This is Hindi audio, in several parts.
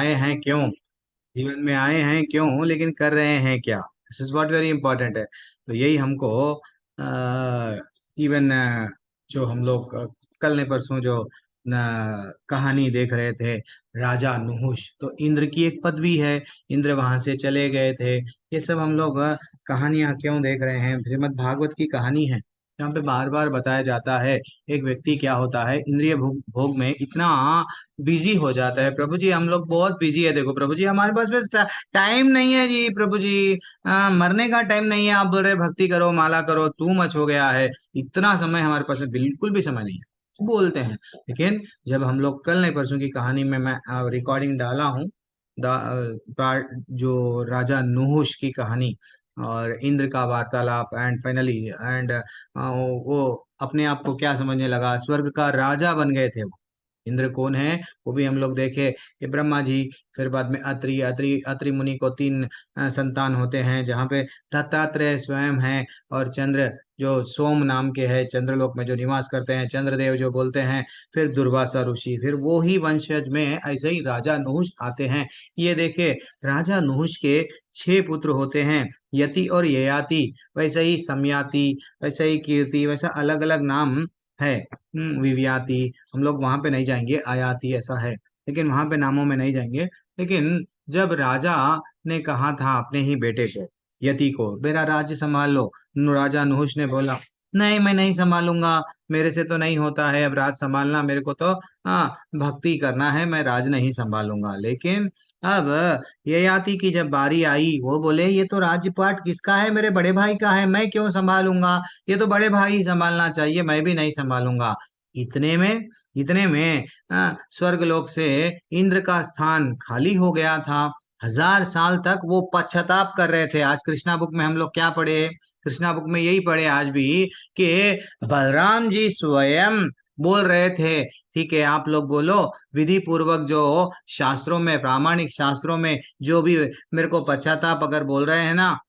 आए हैं क्यों, जीवन में आए हैं क्यों, लेकिन कर रहे हैं क्या। This is what very important है। तो यही हमको इवन जो हम लोग कल ने परसों जो कहानी देख रहे थे, राजा नुहुश, तो इंद्र की एक पदवी है, इंद्र वहां से चले गए थे। ये सब हम लोग कहानियां क्यों देख रहे हैं, श्रीमद् भागवत की कहानी है, यहाँ पे बार बार बताया जाता है। एक व्यक्ति क्या होता है, इंद्रिय भोग भोग में इतना बिजी हो जाता है। प्रभु जी हम लोग बहुत बिजी है, देखो प्रभु जी हमारे पास बस टाइम नहीं है जी, प्रभु जी मरने का टाइम नहीं है, आप बोल रहे भक्ति करो माला करो, तू मच हो गया है, इतना समय हमारे पास है, बिल्कुल भी समय नहीं है बोलते हैं। लेकिन जब हम लोग कल नहीं परसों की कहानी में मैं रिकॉर्डिंग डाला हूँ, जो राजा नूहुश की कहानी और इंद्र का वार्तालाप, एंड फाइनली एंड वो अपने आप को क्या समझने लगा, स्वर्ग का राजा बन गए थे वो। इंद्र कौन है वो भी हम लोग देखे, ये ब्रह्मा जी, फिर बाद में अत्रि अत्रि अत्रि मुनि को तीन संतान होते हैं, जहाँ पे दत्तात्रेय स्वयं है, और चंद्र जो सोम नाम के है, चंद्रलोक में जो निवास करते हैं, चंद्रदेव जो बोलते हैं, फिर दुर्वासा ऋषि, फिर वो ही वंशज में ऐसे ही राजा नहुष आते हैं। ये देखे, राजा नहुष के 6 पुत्र होते हैं, यति और ययाति, वैसे ही समयाति, वैसे ही कीर्ति, वैसा अलग अलग नाम है। विव्याति, हम लोग वहां पे नहीं जाएंगे, आयाति ऐसा है, लेकिन वहां पे नामों में नहीं जाएंगे। लेकिन जब राजा ने कहा था अपने ही बेटे को, यति को, मेरा राज्य संभाल लो, राजा नहुष ने बोला नहीं मैं नहीं संभालूंगा, मेरे से तो नहीं होता है अब राज संभालना, मेरे को तो हाँ भक्ति करना है, मैं राज नहीं संभालूंगा। लेकिन अब ययाति की जब बारी आई, वो बोले ये तो राज्यपाट किसका है, मेरे बड़े भाई का है, मैं क्यों संभालूंगा, ये तो बड़े भाई ही संभालना चाहिए, मैं भी नहीं संभालूंगा। इतने में इतने में स्वर्ग लोक से इंद्र का स्थान खाली हो गया था। 1000 साल तक वो पश्चाताप कर रहे थे। आज कृष्णा बुक में हम लोग क्या पढ़े, कृष्णा बुक में यही पढ़े आज भी, कि बलराम जी स्वयं बोल रहे थे, ठीक है आप लोग बोलो, विधि पूर्वक जो शास्त्रों में, प्रामाणिक शास्त्रों में जो भी मेरे को पश्चाताप अगर बोल रहे हैं ना,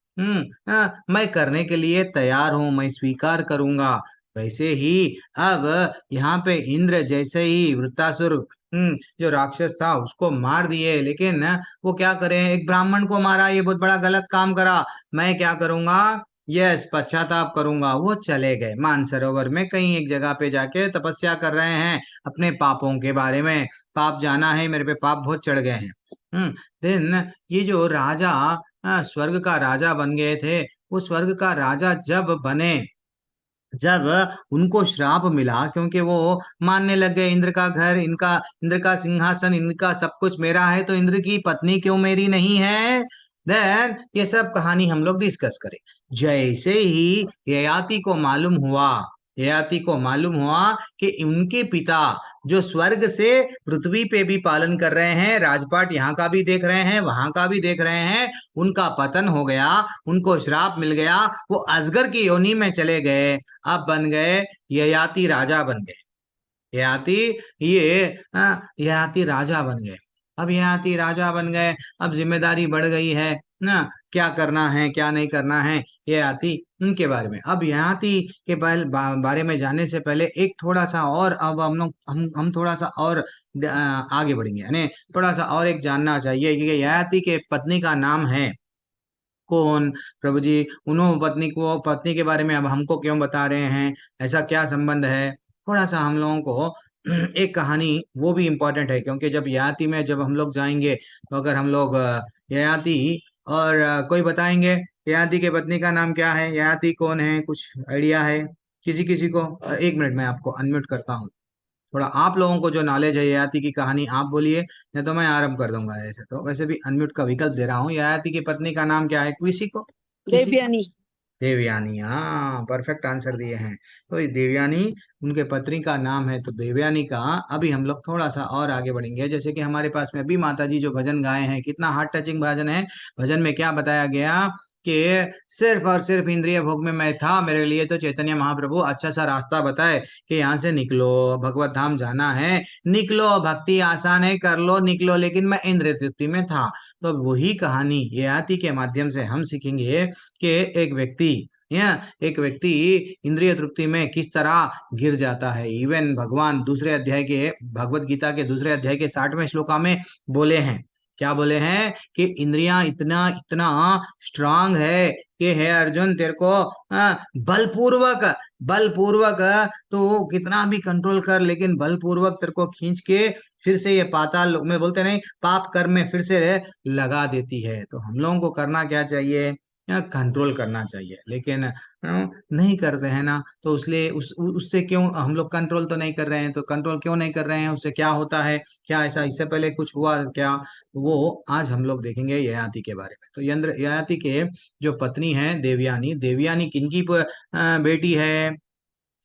मैं करने के लिए तैयार हूं, मैं स्वीकार करूंगा। वैसे ही अब यहाँ पे इंद्र जैसे ही वृत्तासुर जो राक्षस था उसको मार दिए, लेकिन वो क्या करें, एक ब्राह्मण को मारा, ये बहुत बड़ा गलत काम करा, मैं क्या करूंगा, यस पश्चाताप करूंगा। वो चले गए मानसरोवर में, कहीं एक जगह पे जाके तपस्या कर रहे हैं, अपने पापों के बारे में, पाप जाना है, मेरे पे पाप बहुत चढ़ गए हैं। देन ये जो राजा स्वर्ग का राजा बन गए थे, वो स्वर्ग का राजा जब बने, जब उनको श्राप मिला, क्योंकि वो मानने लग गए इंद्र का घर इनका, इंद्र का सिंहासन इनका, सब कुछ मेरा है, तो इंद्र की पत्नी क्यों मेरी नहीं है। देन ये सब कहानी हम लोग डिस्कस करें। जैसे ही ययाति को मालूम हुआ कि उनके पिता जो स्वर्ग से पृथ्वी पे भी पालन कर रहे हैं, राजपाट यहाँ का भी देख रहे हैं वहां का भी देख रहे हैं, उनका पतन हो गया, उनको श्राप मिल गया, वो अजगर की योनि में चले गए, अब बन गए ययाति राजा बन गए। ययाति ये ययाति राजा बन गए। अब ययाति राजा बन गए, अब जिम्मेदारी बढ़ गई है ना, क्या करना है क्या नहीं करना है, ययाति उनके बारे में। अब ययाति के बारे में जानने से पहले एक थोड़ा सा और, अब हम लोग हम थोड़ा सा और आगे बढ़ेंगे, यानी थोड़ा सा और एक जानना चाहिए कि ययाति के पत्नी का नाम है कौन। प्रभु जी उन्होंने पत्नी को, पत्नी के बारे में अब हमको क्यों बता रहे हैं, ऐसा क्या संबंध है, थोड़ा सा हम लोगों को एक कहानी वो भी इम्पोर्टेंट है, क्योंकि जब ययाति में जब हम लोग जाएंगे, तो अगर हम लोग ययाति और कोई बताएंगे ययाति के पत्नी का नाम क्या है, ययाति कौन है, कुछ आइडिया है किसी किसी को। 1 मिनट मैं आपको अनम्यूट करता हूँ, थोड़ा आप लोगों को जो नॉलेज है ययाति की कहानी आप बोलिए, नहीं तो मैं आरंभ कर दूंगा। ऐसे तो वैसे भी अनम्यूट का विकल्प दे रहा हूँ। ययाति की पत्नी का नाम क्या है, किसी को। देवयानी। देवयानी, हाँ परफेक्ट आंसर दिए हैं। तो ये देवयानी उनके पत्नी का नाम है, तो देवयानी का अभी हम लोग थोड़ा सा और आगे बढ़ेंगे। जैसे कि हमारे पास में अभी माता जी जो भजन गाए हैं, कितना हार्ट टचिंग भजन है। भजन में क्या बताया गया कि सिर्फ और सिर्फ इंद्रिय भोग में मैं था, मेरे लिए तो चैतन्य महाप्रभु अच्छा सा रास्ता बताए कि यहाँ से निकलो, भगवत धाम जाना है, निकलो, भक्ति आसान है कर लो, निकलो, लेकिन मैं इंद्रिय तृप्ति में था। तो वही कहानी ययाति के माध्यम से हम सीखेंगे कि एक व्यक्ति, या एक व्यक्ति इंद्रिय तृप्ति में किस तरह गिर जाता है। इवन भगवान दूसरे अध्याय के, भगवत गीता के दूसरे अध्याय के 60वें श्लोका में बोले हैं क्या बोले हैं कि इंद्रियां इतना इतना स्ट्रांग है कि है अर्जुन तेरे को बलपूर्वक बलपूर्वक तो कितना भी कंट्रोल कर, लेकिन बलपूर्वक तेरे को खींच के फिर से ये पाताल लोक में, बोलते नहीं, पाप कर्म में फिर से लगा देती है। तो हम लोगों को करना क्या चाहिए? कंट्रोल करना चाहिए, लेकिन नहीं करते हैं ना, तो इसलिए उससे क्यों हम लोग कंट्रोल तो नहीं कर रहे हैं? तो कंट्रोल क्यों नहीं कर रहे हैं? उससे क्या होता है? क्या ऐसा इससे पहले कुछ हुआ क्या? वो आज हम लोग देखेंगे ययाति के बारे में। तो यंत्र ययाति के जो पत्नी है देवयानी, देवयानी किनकी बेटी है?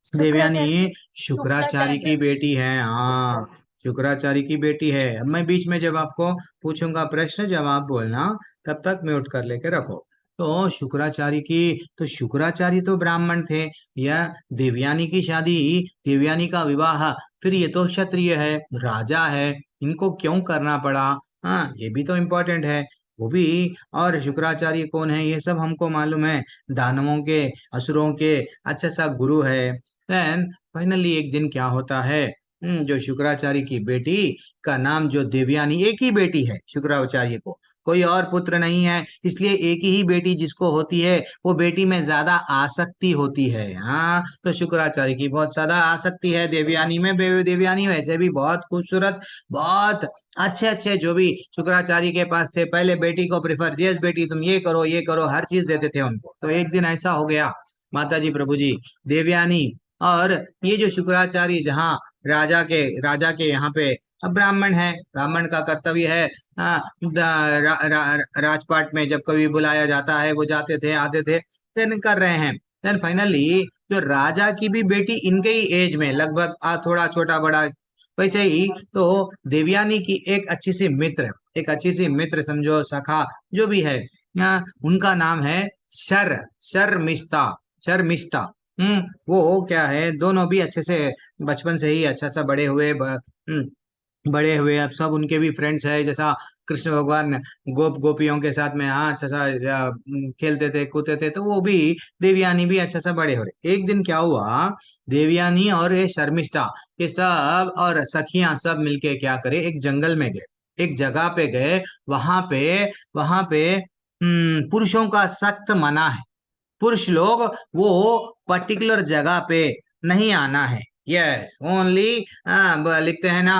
शुक्राचार्य देवयानी शुक्राचार्य की शुक्राचार्य। बेटी है। हाँ, शुक्राचार्य की बेटी है। अब मैं बीच में जब आपको पूछूंगा प्रश्न, जवाब बोलना, तब तक म्यूट कर लेके रखो। तो शुक्राचार्य की, तो शुक्राचार्य तो ब्राह्मण थे, या देवयानी की शादी, देवयानी का विवाह, फिर ये तो क्षत्रिय है, राजा है, इनको क्यों करना पड़ा? हाँ, ये भी तो इम्पोर्टेंट है, वो भी। और शुक्राचार्य कौन है ये सब हमको मालूम है, दानवों के, असुरों के अच्छा सा गुरु है। देन फाइनली एक दिन क्या होता है, जो शुक्राचार्य की बेटी का नाम, जो देवयानी, एक ही बेटी है शुक्राचार्य को, कोई और पुत्र नहीं है, इसलिए एक ही बेटी जिसको होती है, वो बेटी में ज्यादा आसक्ति होती है। हाँ, तो शुक्राचार्य की बहुत ज्यादा आसक्ति है देवयानी में। देवयानी वैसे भी बहुत खूबसूरत, बहुत अच्छे अच्छे जो भी शुक्राचार्य के पास थे, पहले बेटी को प्रिफर, यस बेटी तुम ये करो, हर चीज देते थे उनको। तो एक दिन ऐसा हो गया, माता जी प्रभु जी, देवयानी और ये जो शुक्राचार्य, जहाँ राजा के यहाँ पे, अब ब्राह्मण है, ब्राह्मण का कर्तव्य है, राजपाट में जब कभी बुलाया जाता है वो जाते थे आते थे, देन कर रहे हैं। देन फाइनली जो राजा की भी बेटी इनके ही एज में, लगभग थोड़ा छोटा बड़ा, वैसे ही तो देवयानी की एक अच्छी सी मित्र, एक अच्छी सी मित्र समझो, सखा, जो भी है, उनका नाम है शर शर्मिष्ठा, शर्मिष्ठा। वो क्या है, दोनों भी अच्छे से बचपन से ही अच्छा सा बड़े हुए, अब सब उनके भी फ्रेंड्स है, जैसा कृष्ण भगवान गोपियों के साथ में, हाँ, अच्छा सा खेलते थे कूदते थे, तो वो भी देवयानी भी अच्छा सा बड़े हो रहे। एक दिन क्या हुआ, देवयानी और ये शर्मिष्ठा, ये सब और सखियां सब मिलके क्या करे, एक जंगल में गए, एक जगह पे गए, वहां पे पुरुषों का सख्त मना है, पुरुष लोग वो पर्टिकुलर जगह पे नहीं आना है। यस, ओनली, लिखते हैं ना,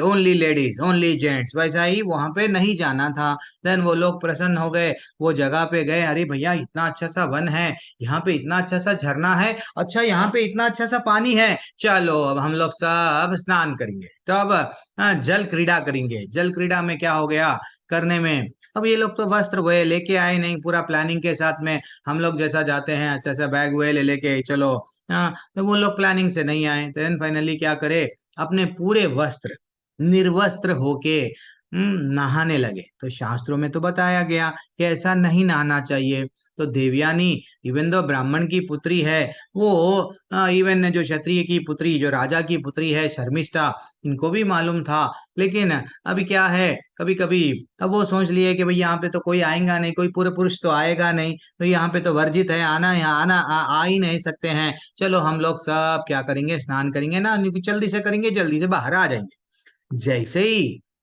ओनली लेडीज ओनली जेंट्स, वैसा ही वहां पे नहीं जाना था। देन वो लोग प्रसन्न हो गए, वो जगह पे गए, अरे भैया इतना अच्छा सा वन है, यहाँ पे इतना अच्छा सा झरना है, अच्छा यहाँ पे इतना अच्छा सा पानी है, चलो अब हम लोग सब स्नान करेंगे। तो अब जल क्रीड़ा करेंगे। जल क्रीड़ा में क्या हो गया, करने में, अब ये लोग तो वस्त्र वो लेके आए नहीं पूरा प्लानिंग के साथ में, हम लोग जैसा जाते हैं अच्छा सा बैग वे ले लेके चलो, हाँ, तो वो लोग प्लानिंग से नहीं आए। देन फाइनली क्या करे, अपने पूरे वस्त्र, निर्वस्त्र होके नहाने लगे। तो शास्त्रों में तो बताया गया कि ऐसा नहीं नहाना चाहिए। तो देवयानी, इवन दो ब्राह्मण की पुत्री है, वो इवन जो क्षत्रिय की पुत्री, जो राजा की पुत्री है शर्मिष्ठा, इनको भी मालूम था, लेकिन अभी क्या है, कभी कभी अब वो सोच लिए कि भाई यहाँ पे तो कोई आएगा नहीं, कोई पूरे पुरुष तो आएगा नहीं, तो यहाँ पे तो वर्जित है आना, यहाँ आ ही नहीं सकते हैं, चलो हम लोग सब क्या करेंगे, स्नान करेंगे ना, जल्दी से करेंगे, जल्दी से बाहर आ जाएंगे।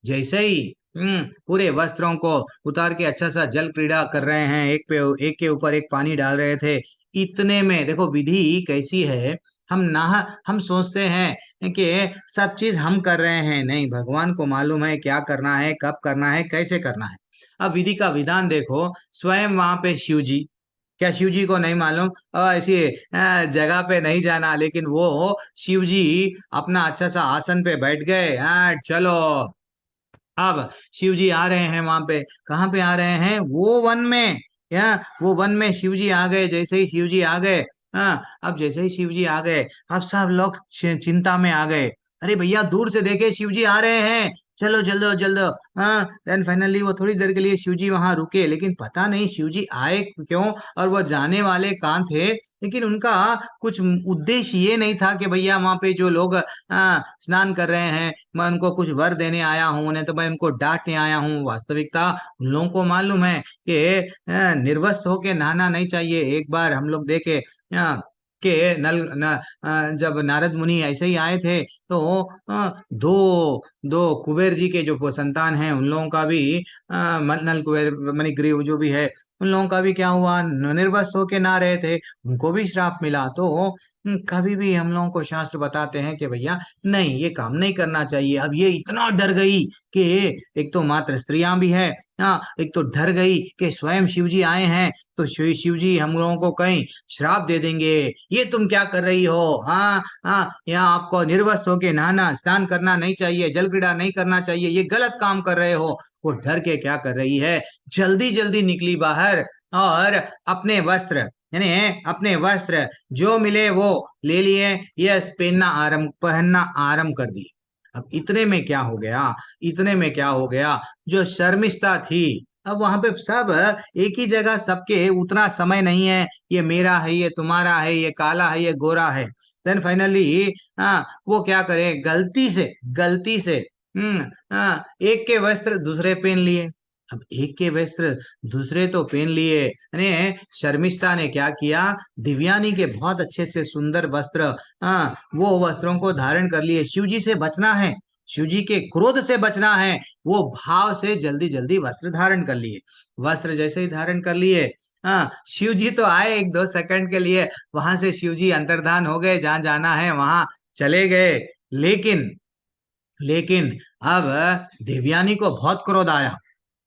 जैसे ही पूरे वस्त्रों को उतार के अच्छा सा जल क्रीड़ा कर रहे हैं, एक पे एक के ऊपर एक पानी डाल रहे थे, इतने में देखो विधि कैसी है, हम सोचते हैं कि सब चीज हम कर रहे हैं, नहीं, भगवान को मालूम है क्या करना है, कब करना है, कैसे करना है। अब विधि का विधान देखो, स्वयं वहां पे शिव जी, क्या शिव जी को नहीं मालूम? ऐसी जगह पे नहीं जाना, लेकिन वो शिव जी अपना अच्छा सा आसन पे बैठ गए, चलो अब शिव जी आ रहे हैं वहां पे, कहाँ पे आ रहे हैं, वो वन में, या वो वन में शिव जी आ गए। जैसे ही शिव जी आ गए, अब जैसे ही शिव जी आ गए, अब सब लोग चिंता में आ गए, अरे भैया दूर से देखे शिव जी आ रहे हैं, चलो जल्दो जल्दो। देन फाइनली वो थोड़ी देर के लिए शिव जी वहां रुके, लेकिन पता नहीं शिव जी आए क्यों, और वो जाने वाले कहाँ थे, लेकिन उनका कुछ उद्देश्य ये नहीं था कि भैया वहां पे जो लोग स्नान कर रहे हैं, मैं उनको कुछ वर देने आया हूँ, उन्हें तो मैं उनको डांटने आया हूँ। वास्तविकता उन लोगों को मालूम है कि निर्वस्त्र होके नहाना नहीं चाहिए। एक बार हम लोग देखे, कि जब नारद मुनि ऐसे ही आए थे तो दो दो कुबेर जी के जो संतान हैं उन लोगों का भी नल कुबेर मणिग्रीव जो भी है उन लोगों का भी क्या हुआ, निर्वस्त्र होके ना रहे थे, उनको भी श्राप मिला। तो कभी भी हम लोगों को शास्त्र बताते हैं कि भैया नहीं, ये काम नहीं करना चाहिए। अब ये इतना डर गई कि एक तो मात्र स्त्रियां भी है, हाँ, एक तो डर गई कि स्वयं शिव जी आए हैं तो शिव जी हम लोगों को कहीं श्राप दे देंगे, ये तुम क्या कर रही हो, हाँ हाँ, यहाँ आपको निर्वस्त्र होके नहाना स्नान करना नहीं चाहिए, जल क्रीड़ा नहीं करना चाहिए, ये गलत काम कर रहे हो। वो डर के क्या कर रही है, जल्दी जल्दी निकली बाहर और अपने वस्त्र, यानी अपने वस्त्र जो मिले वो ले लिए, यस पहनना आरंभ कर दी। अब इतने में क्या हो गया, इतने में क्या हो गया, जो शर्मिष्ठा थी, अब वहां पे सब एक ही जगह, सबके उतना समय नहीं है, ये मेरा है, ये तुम्हारा है, ये काला है, ये गोरा है। देन फाइनली वो क्या करे, गलती से एक के वस्त्र दूसरे पहन लिए। अब एक के वस्त्र दूसरे तो पहन लिए, अरे शर्मिष्ठा ने क्या किया, दिव्यानी के बहुत अच्छे से सुंदर वस्त्र, वो वस्त्रों को धारण कर लिए। शिव जी से बचना है, शिव जी के क्रोध से बचना है, वो भाव से जल्दी जल्दी वस्त्र धारण कर लिए। वस्त्र जैसे ही धारण कर लिए, शिव जी तो आए एक दो सेकंड के लिए, वहां से शिव जी अंतर्धान हो गए, जहां जाना है वहां चले गए। लेकिन लेकिन अब देवयानी को बहुत क्रोध आया।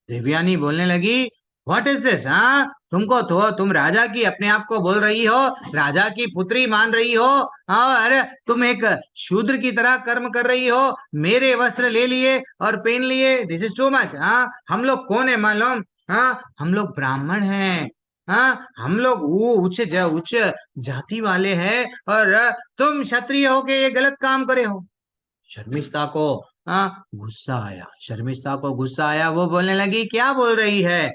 देवयानी बोलने लगी, व्हाट इज दिस, हाँ, तुमको तो तुम राजा की अपने आप को बोल रही हो, राजा की पुत्री मान रही हो, हाँ, अरे तुम एक शूद्र की तरह कर्म कर रही हो, मेरे वस्त्र ले लिए और पहन लिए, दिस इज टू मच। हाँ, हम लोग कौन है मालूम, हाँ, हम लोग ब्राह्मण हैं, हाँ, हम लोग उच्च जाति वाले हैं, और तुम क्षत्रिय होके ये गलत काम करे हो। शर्मिष्ठा को गुस्सा आया, शर्मिष्ठा को गुस्सा आया, वो बोलने लगी, क्या बोल रही है,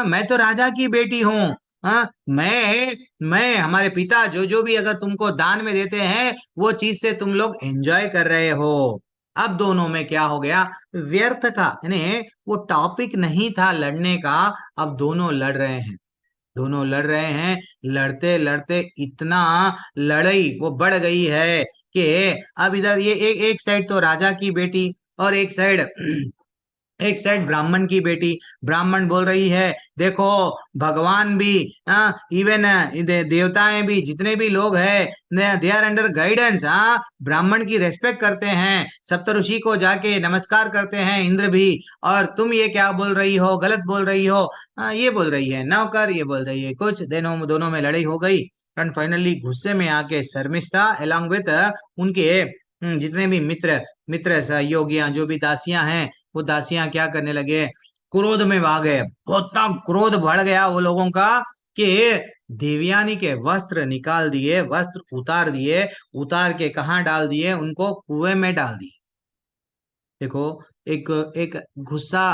मैं तो राजा की बेटी हूँ, हाँ, मैं हमारे पिता जो जो भी अगर तुमको दान में देते हैं वो चीज से तुम लोग एंजॉय कर रहे हो। अब दोनों में क्या हो गया, व्यर्थ का, यानी वो टॉपिक नहीं था लड़ने का, अब दोनों लड़ रहे हैं, दोनों लड़ रहे हैं। लड़ते लड़ते इतना लड़ाई वो बढ़ गई है कि अब इधर ये एक साइड तो राजा की बेटी, और एक साइड ब्राह्मण की बेटी। ब्राह्मण बोल रही है, देखो भगवान भी, इवन देवताएं भी, जितने भी लोग हैं दे आर अंडर गाइडेंस, ब्राह्मण की रेस्पेक्ट करते हैं, सप्तऋषि को जाके नमस्कार करते हैं, इंद्र भी। और तुम ये क्या बोल रही हो, गलत बोल रही हो, ये बोल रही है नौकर, ये बोल रही है कुछ, दोनों दोनों में लड़ाई हो गई। एंड फाइनली गुस्से में आके शर्मिष्ठा अलोंग विथ उनके जितने भी मित्र मित्र सहयोगियां जो भी दासियां हैं, वो दासियां क्या करने लगे, क्रोध में आ गए। बहुत क्रोध बढ़ गया वो लोगों का कि देवयानी के वस्त्र निकाल दिए, वस्त्र उतार दिए, उतार के कहाँ डाल दिए, उनको कुएं में डाल दिए। देखो, एक एक गुस्सा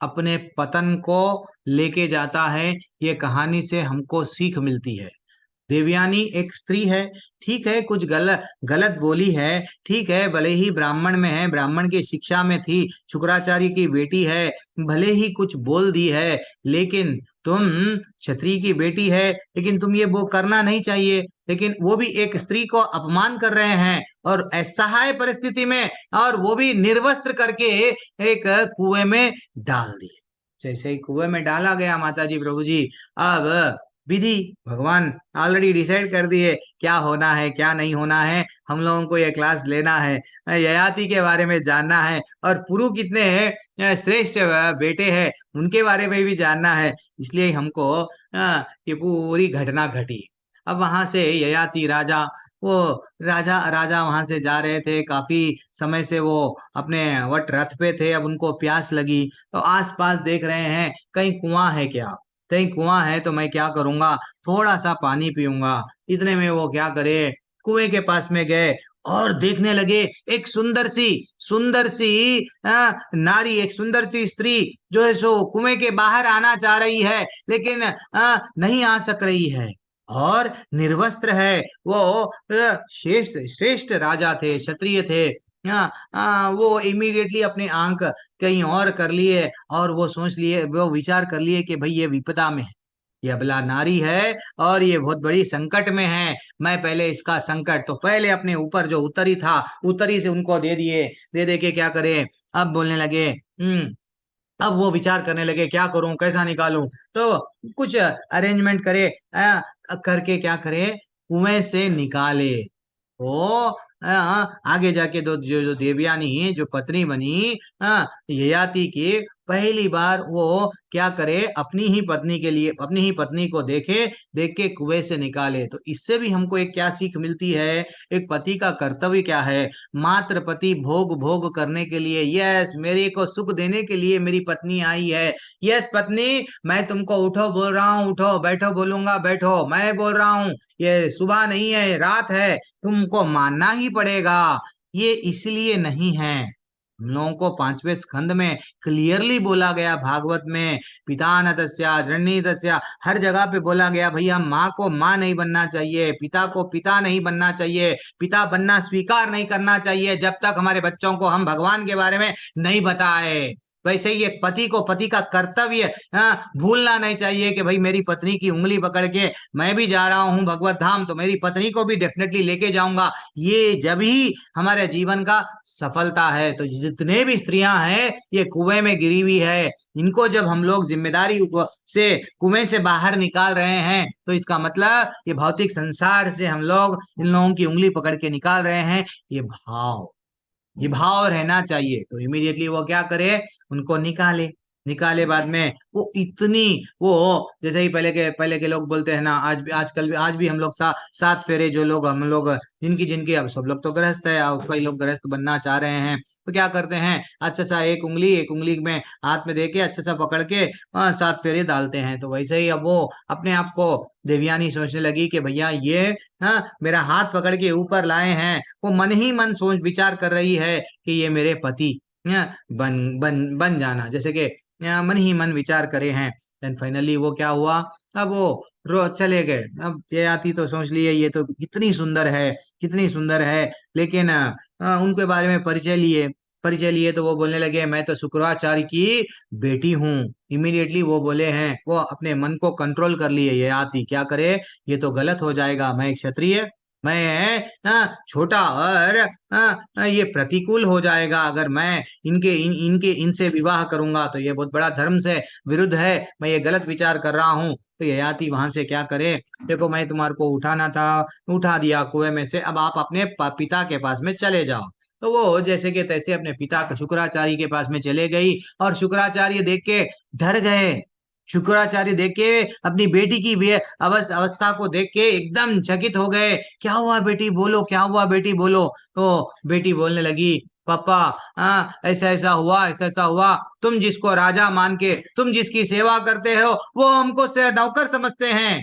अपने पतन को लेके जाता है, ये कहानी से हमको सीख मिलती है। देवयानी एक स्त्री है, ठीक है, कुछ गलत गलत बोली है, ठीक है, भले ही ब्राह्मण में है, ब्राह्मण की शिक्षा में थी, शुक्राचार्य की बेटी है, भले ही कुछ बोल दी है, लेकिन तुम क्षत्रिय की बेटी है, लेकिन तुम ये वो करना नहीं चाहिए। लेकिन वो भी एक स्त्री को अपमान कर रहे हैं, और असहाय परिस्थिति में, और वो भी निर्वस्त्र करके एक कुएं में डाल दिए। जैसे ही कुएं में डाला गया माता जी, प्रभु जी, अब विधि भगवान ऑलरेडी डिसाइड कर दिए क्या होना है क्या नहीं होना है। हम लोगों को ये क्लास लेना है, ययाति के बारे में जानना है, और पुरु कितने श्रेष्ठ बेटे हैं उनके बारे में भी जानना है, इसलिए हमको ये पूरी घटना घटी। अब वहां से ययाति राजा, वो राजा राजा वहां से जा रहे थे, काफी समय से वो अपने वट रथ पे थे, अब उनको प्यास लगी, तो आसपास देख रहे हैं कहीं कुआं है क्या, कहीं कुआं है तो मैं क्या करूंगा, थोड़ा सा पानी पीऊंगा। इतने में वो क्या करे, कुएं के पास में गए और देखने लगे एक सुंदर सी नारी, एक सुंदर सी स्त्री जो है सो कुएं के बाहर आना चाह रही है, लेकिन नहीं आ सक रही है, और निर्वस्त्र है वो। श्रेष्ठ श्रेष्ठ राजा थे, क्षत्रिय थे, वो इमीडिएटली अपने आंख कहीं और कर लिए, और वो सोच लिए, वो विचार कर लिए कि भाई ये विपदा में है, ये अबला नारी है और ये बहुत बड़ी संकट में है। मैं पहले इसका संकट तो पहले अपने ऊपर जो उत्तरी था, उत्तरी से उनको दे दिए। दे दे के क्या करे, अब बोलने लगे। अब वो विचार करने लगे क्या करूं, कैसा निकालूं। तो कुछ अरेंजमेंट करे, करके क्या करे, कुएं से निकाले। ओ आगे जाके दो जो देवयानी जो पत्नी बनी, ययाति की, पहली बार वो क्या करे, अपनी ही पत्नी के लिए, अपनी ही पत्नी को देखे, देख के कुएं से निकाले। तो इससे भी हमको एक क्या सीख मिलती है, एक पति का कर्तव्य क्या है। मात्र पति भोग भोग करने के लिए, यस मेरे को सुख देने के लिए मेरी पत्नी आई है। यस पत्नी, मैं तुमको उठो बोल रहा हूँ, उठो, बैठो बोलूंगा बैठो, मैं बोल रहा हूँ। ये सुबह नहीं है, रात है, तुमको मानना ही पड़ेगा। ये इसलिए नहीं है, हम लोगों को पांचवें स्कंद में क्लियरली बोला गया, भागवत में, पिता न तस्या जन्नी तस्या, हर जगह पे बोला गया भैया माँ को माँ नहीं बनना चाहिए, पिता को पिता नहीं बनना चाहिए, पिता बनना स्वीकार नहीं करना चाहिए जब तक हमारे बच्चों को हम भगवान के बारे में नहीं बताए। वैसे ही एक पति को पति का कर्तव्य भूलना नहीं चाहिए कि भाई मेरी पत्नी की उंगली पकड़ के मैं भी जा रहा हूं भगवत धाम, तो मेरी पत्नी को भी डेफिनेटली लेके जाऊंगा। ये जब ही हमारे जीवन का सफलता है। तो जितने भी स्त्रियां हैं ये कुएं में गिरी हुई है, इनको जब हम लोग जिम्मेदारी से कुएं से बाहर निकाल रहे हैं, तो इसका मतलब ये भौतिक संसार से हम लोग इन लोगों की उंगली पकड़ के निकाल रहे हैं। ये भाव रहना चाहिए। तो इमीडिएटली वो क्या करे, उनको निकाले। निकाले बाद में वो इतनी, वो जैसे ही पहले के लोग बोलते हैं ना, आज भी, आजकल भी, आज भी हम लोग सात फेरे, जो लोग हम लोग जिनकी जिनकी, अब सब लोग तो गृहस्थ है और कई लोग गृहस्थ बनना चाह रहे हैं, तो क्या करते हैं, अच्छा सा एक उंगली में हाथ में देके अच्छा सा पकड़ के सात फेरे डालते हैं। तो वैसे ही अब वो अपने आप को देवयानी सोचने लगी कि भैया ये मेरा हाथ पकड़ के ऊपर लाए हैं। वो मन ही मन सोच विचार कर रही है कि ये मेरे पति बन बन बन जाना, जैसे कि मन ही मन विचार करे हैं। देन फाइनली वो क्या हुआ, अब वो रो चले गए। अब ये आती तो सोच लिए ये तो कितनी सुंदर है, कितनी सुंदर है। लेकिन उनके बारे में परिचय लिए तो वो बोलने लगे मैं तो शुक्राचार्य की बेटी हूँ। इमीडिएटली वो बोले हैं, वो अपने मन को कंट्रोल कर लिए, ये आती क्या करे, ये तो गलत हो जाएगा, मैं एक क्षत्रिय, मैं छोटा, और ये प्रतिकूल हो जाएगा अगर मैं इनके इनसे विवाह करूंगा, तो ये बहुत बड़ा धर्म से विरुद्ध है, मैं ये गलत विचार कर रहा हूँ। तो ययाति वहां से क्या करे, देखो मैं तुम्हारे को उठाना था, उठा दिया कुएं में से, अब आप अपने पिता के पास में चले जाओ। तो वो जैसे कि तैसे अपने पिता के शुक्राचार्य के पास में चले गई, और शुक्राचार्य देख के डर गए। शुक्राचार्य देख के अपनी बेटी की अवस्था को देख के एकदम चकित हो गए। क्या हुआ बेटी बोलो, क्या हुआ बेटी बोलो। तो बेटी बोलने लगी, पापा ऐसा ऐसा हुआ, ऐसा ऐसा हुआ, तुम जिसको राजा मान के तुम जिसकी सेवा करते हो वो हमको से नौकर समझते हैं।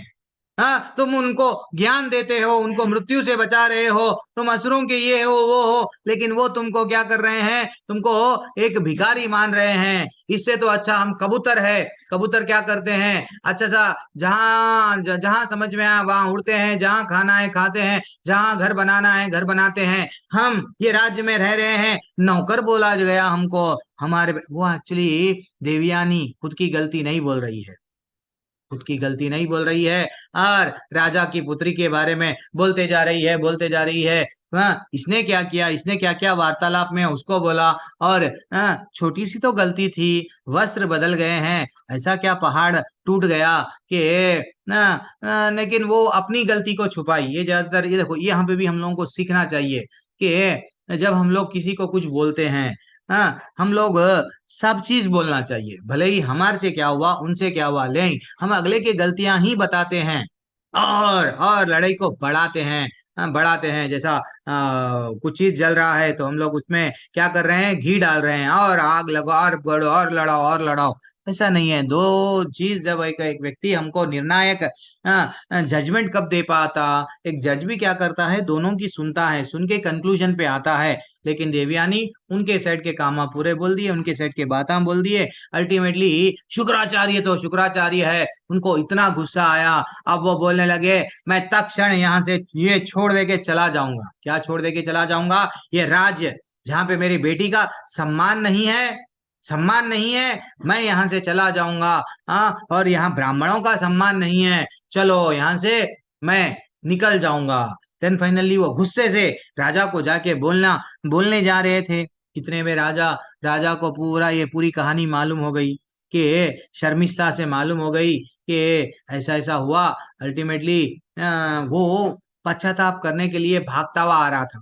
हाँ, तुम उनको ज्ञान देते हो, उनको मृत्यु से बचा रहे हो, तुम असुरों के ये हो वो हो, लेकिन वो तुमको क्या कर रहे हैं, तुमको एक भिखारी मान रहे हैं। इससे तो अच्छा हम कबूतर है। कबूतर क्या करते हैं, अच्छा सा जहां समझ में आए वहां उड़ते हैं, जहां खाना है खाते हैं, जहां घर बनाना है घर बनाते हैं। हम ये राज्य में रह रहे हैं, नौकर बोला गया हमको। हमारे वो एक्चुअली देवयानी खुद की गलती नहीं बोल रही है, खुद की गलती नहीं बोल रही है, और राजा की पुत्री के बारे में बोलते जा रही है, बोलते जा रही है। हाँ, इसने क्या किया, इसने क्या क्या वार्तालाप में उसको बोला, और छोटी सी तो गलती थी, वस्त्र बदल गए हैं, ऐसा क्या पहाड़ टूट गया कि लेकिन वो अपनी गलती को छुपाई। ये ज्यादातर, ये देखो, ये यहाँ पे भी हम लोगों को सीखना चाहिए कि जब हम लोग किसी को कुछ बोलते हैं, हम लोग सब चीज बोलना चाहिए, भले ही हमारे से क्या हुआ उनसे क्या हुआ, ले हम अगले की गलतियां ही बताते हैं, और लड़ाई को बढ़ाते हैं। बढ़ाते हैं, जैसा कुछ चीज जल रहा है तो हम लोग उसमें क्या कर रहे हैं, घी डाल रहे हैं, और आग लगाओ और बढ़ो और लड़ाओ और लड़ाओ। ऐसा नहीं है। दो चीज जब एक एक व्यक्ति हमको निर्णायक जजमेंट कब दे पाता, एक जज भी क्या करता है, दोनों की सुनता है, सुन के कंक्लूजन पे आता है। लेकिन देवयानी उनके साइड के कामा पूरे बोल दिए, उनके साइड के बातां बोल दिए। अल्टीमेटली शुक्राचार्य तो शुक्राचार्य है, उनको इतना गुस्सा आया, अब वो बोलने लगे मैं तत्क्षण यहाँ से ये छोड़ दे के चला जाऊंगा। क्या छोड़ दे के चला जाऊंगा, ये राज्य जहाँ पे मेरी बेटी का सम्मान नहीं है, सम्मान नहीं है, मैं यहाँ से चला जाऊंगा। हाँ, और यहाँ ब्राह्मणों का सम्मान नहीं है, चलो यहाँ से मैं निकल जाऊंगा। देन फाइनली वो गुस्से से राजा को जाके बोलने जा रहे थे। इतने में राजा राजा को ये पूरी कहानी मालूम हो गई, कि शर्मिष्ठा से मालूम हो गई कि ऐसा ऐसा हुआ। अल्टीमेटली वो पश्चाताप करने के लिए भागता हुआ आ रहा था।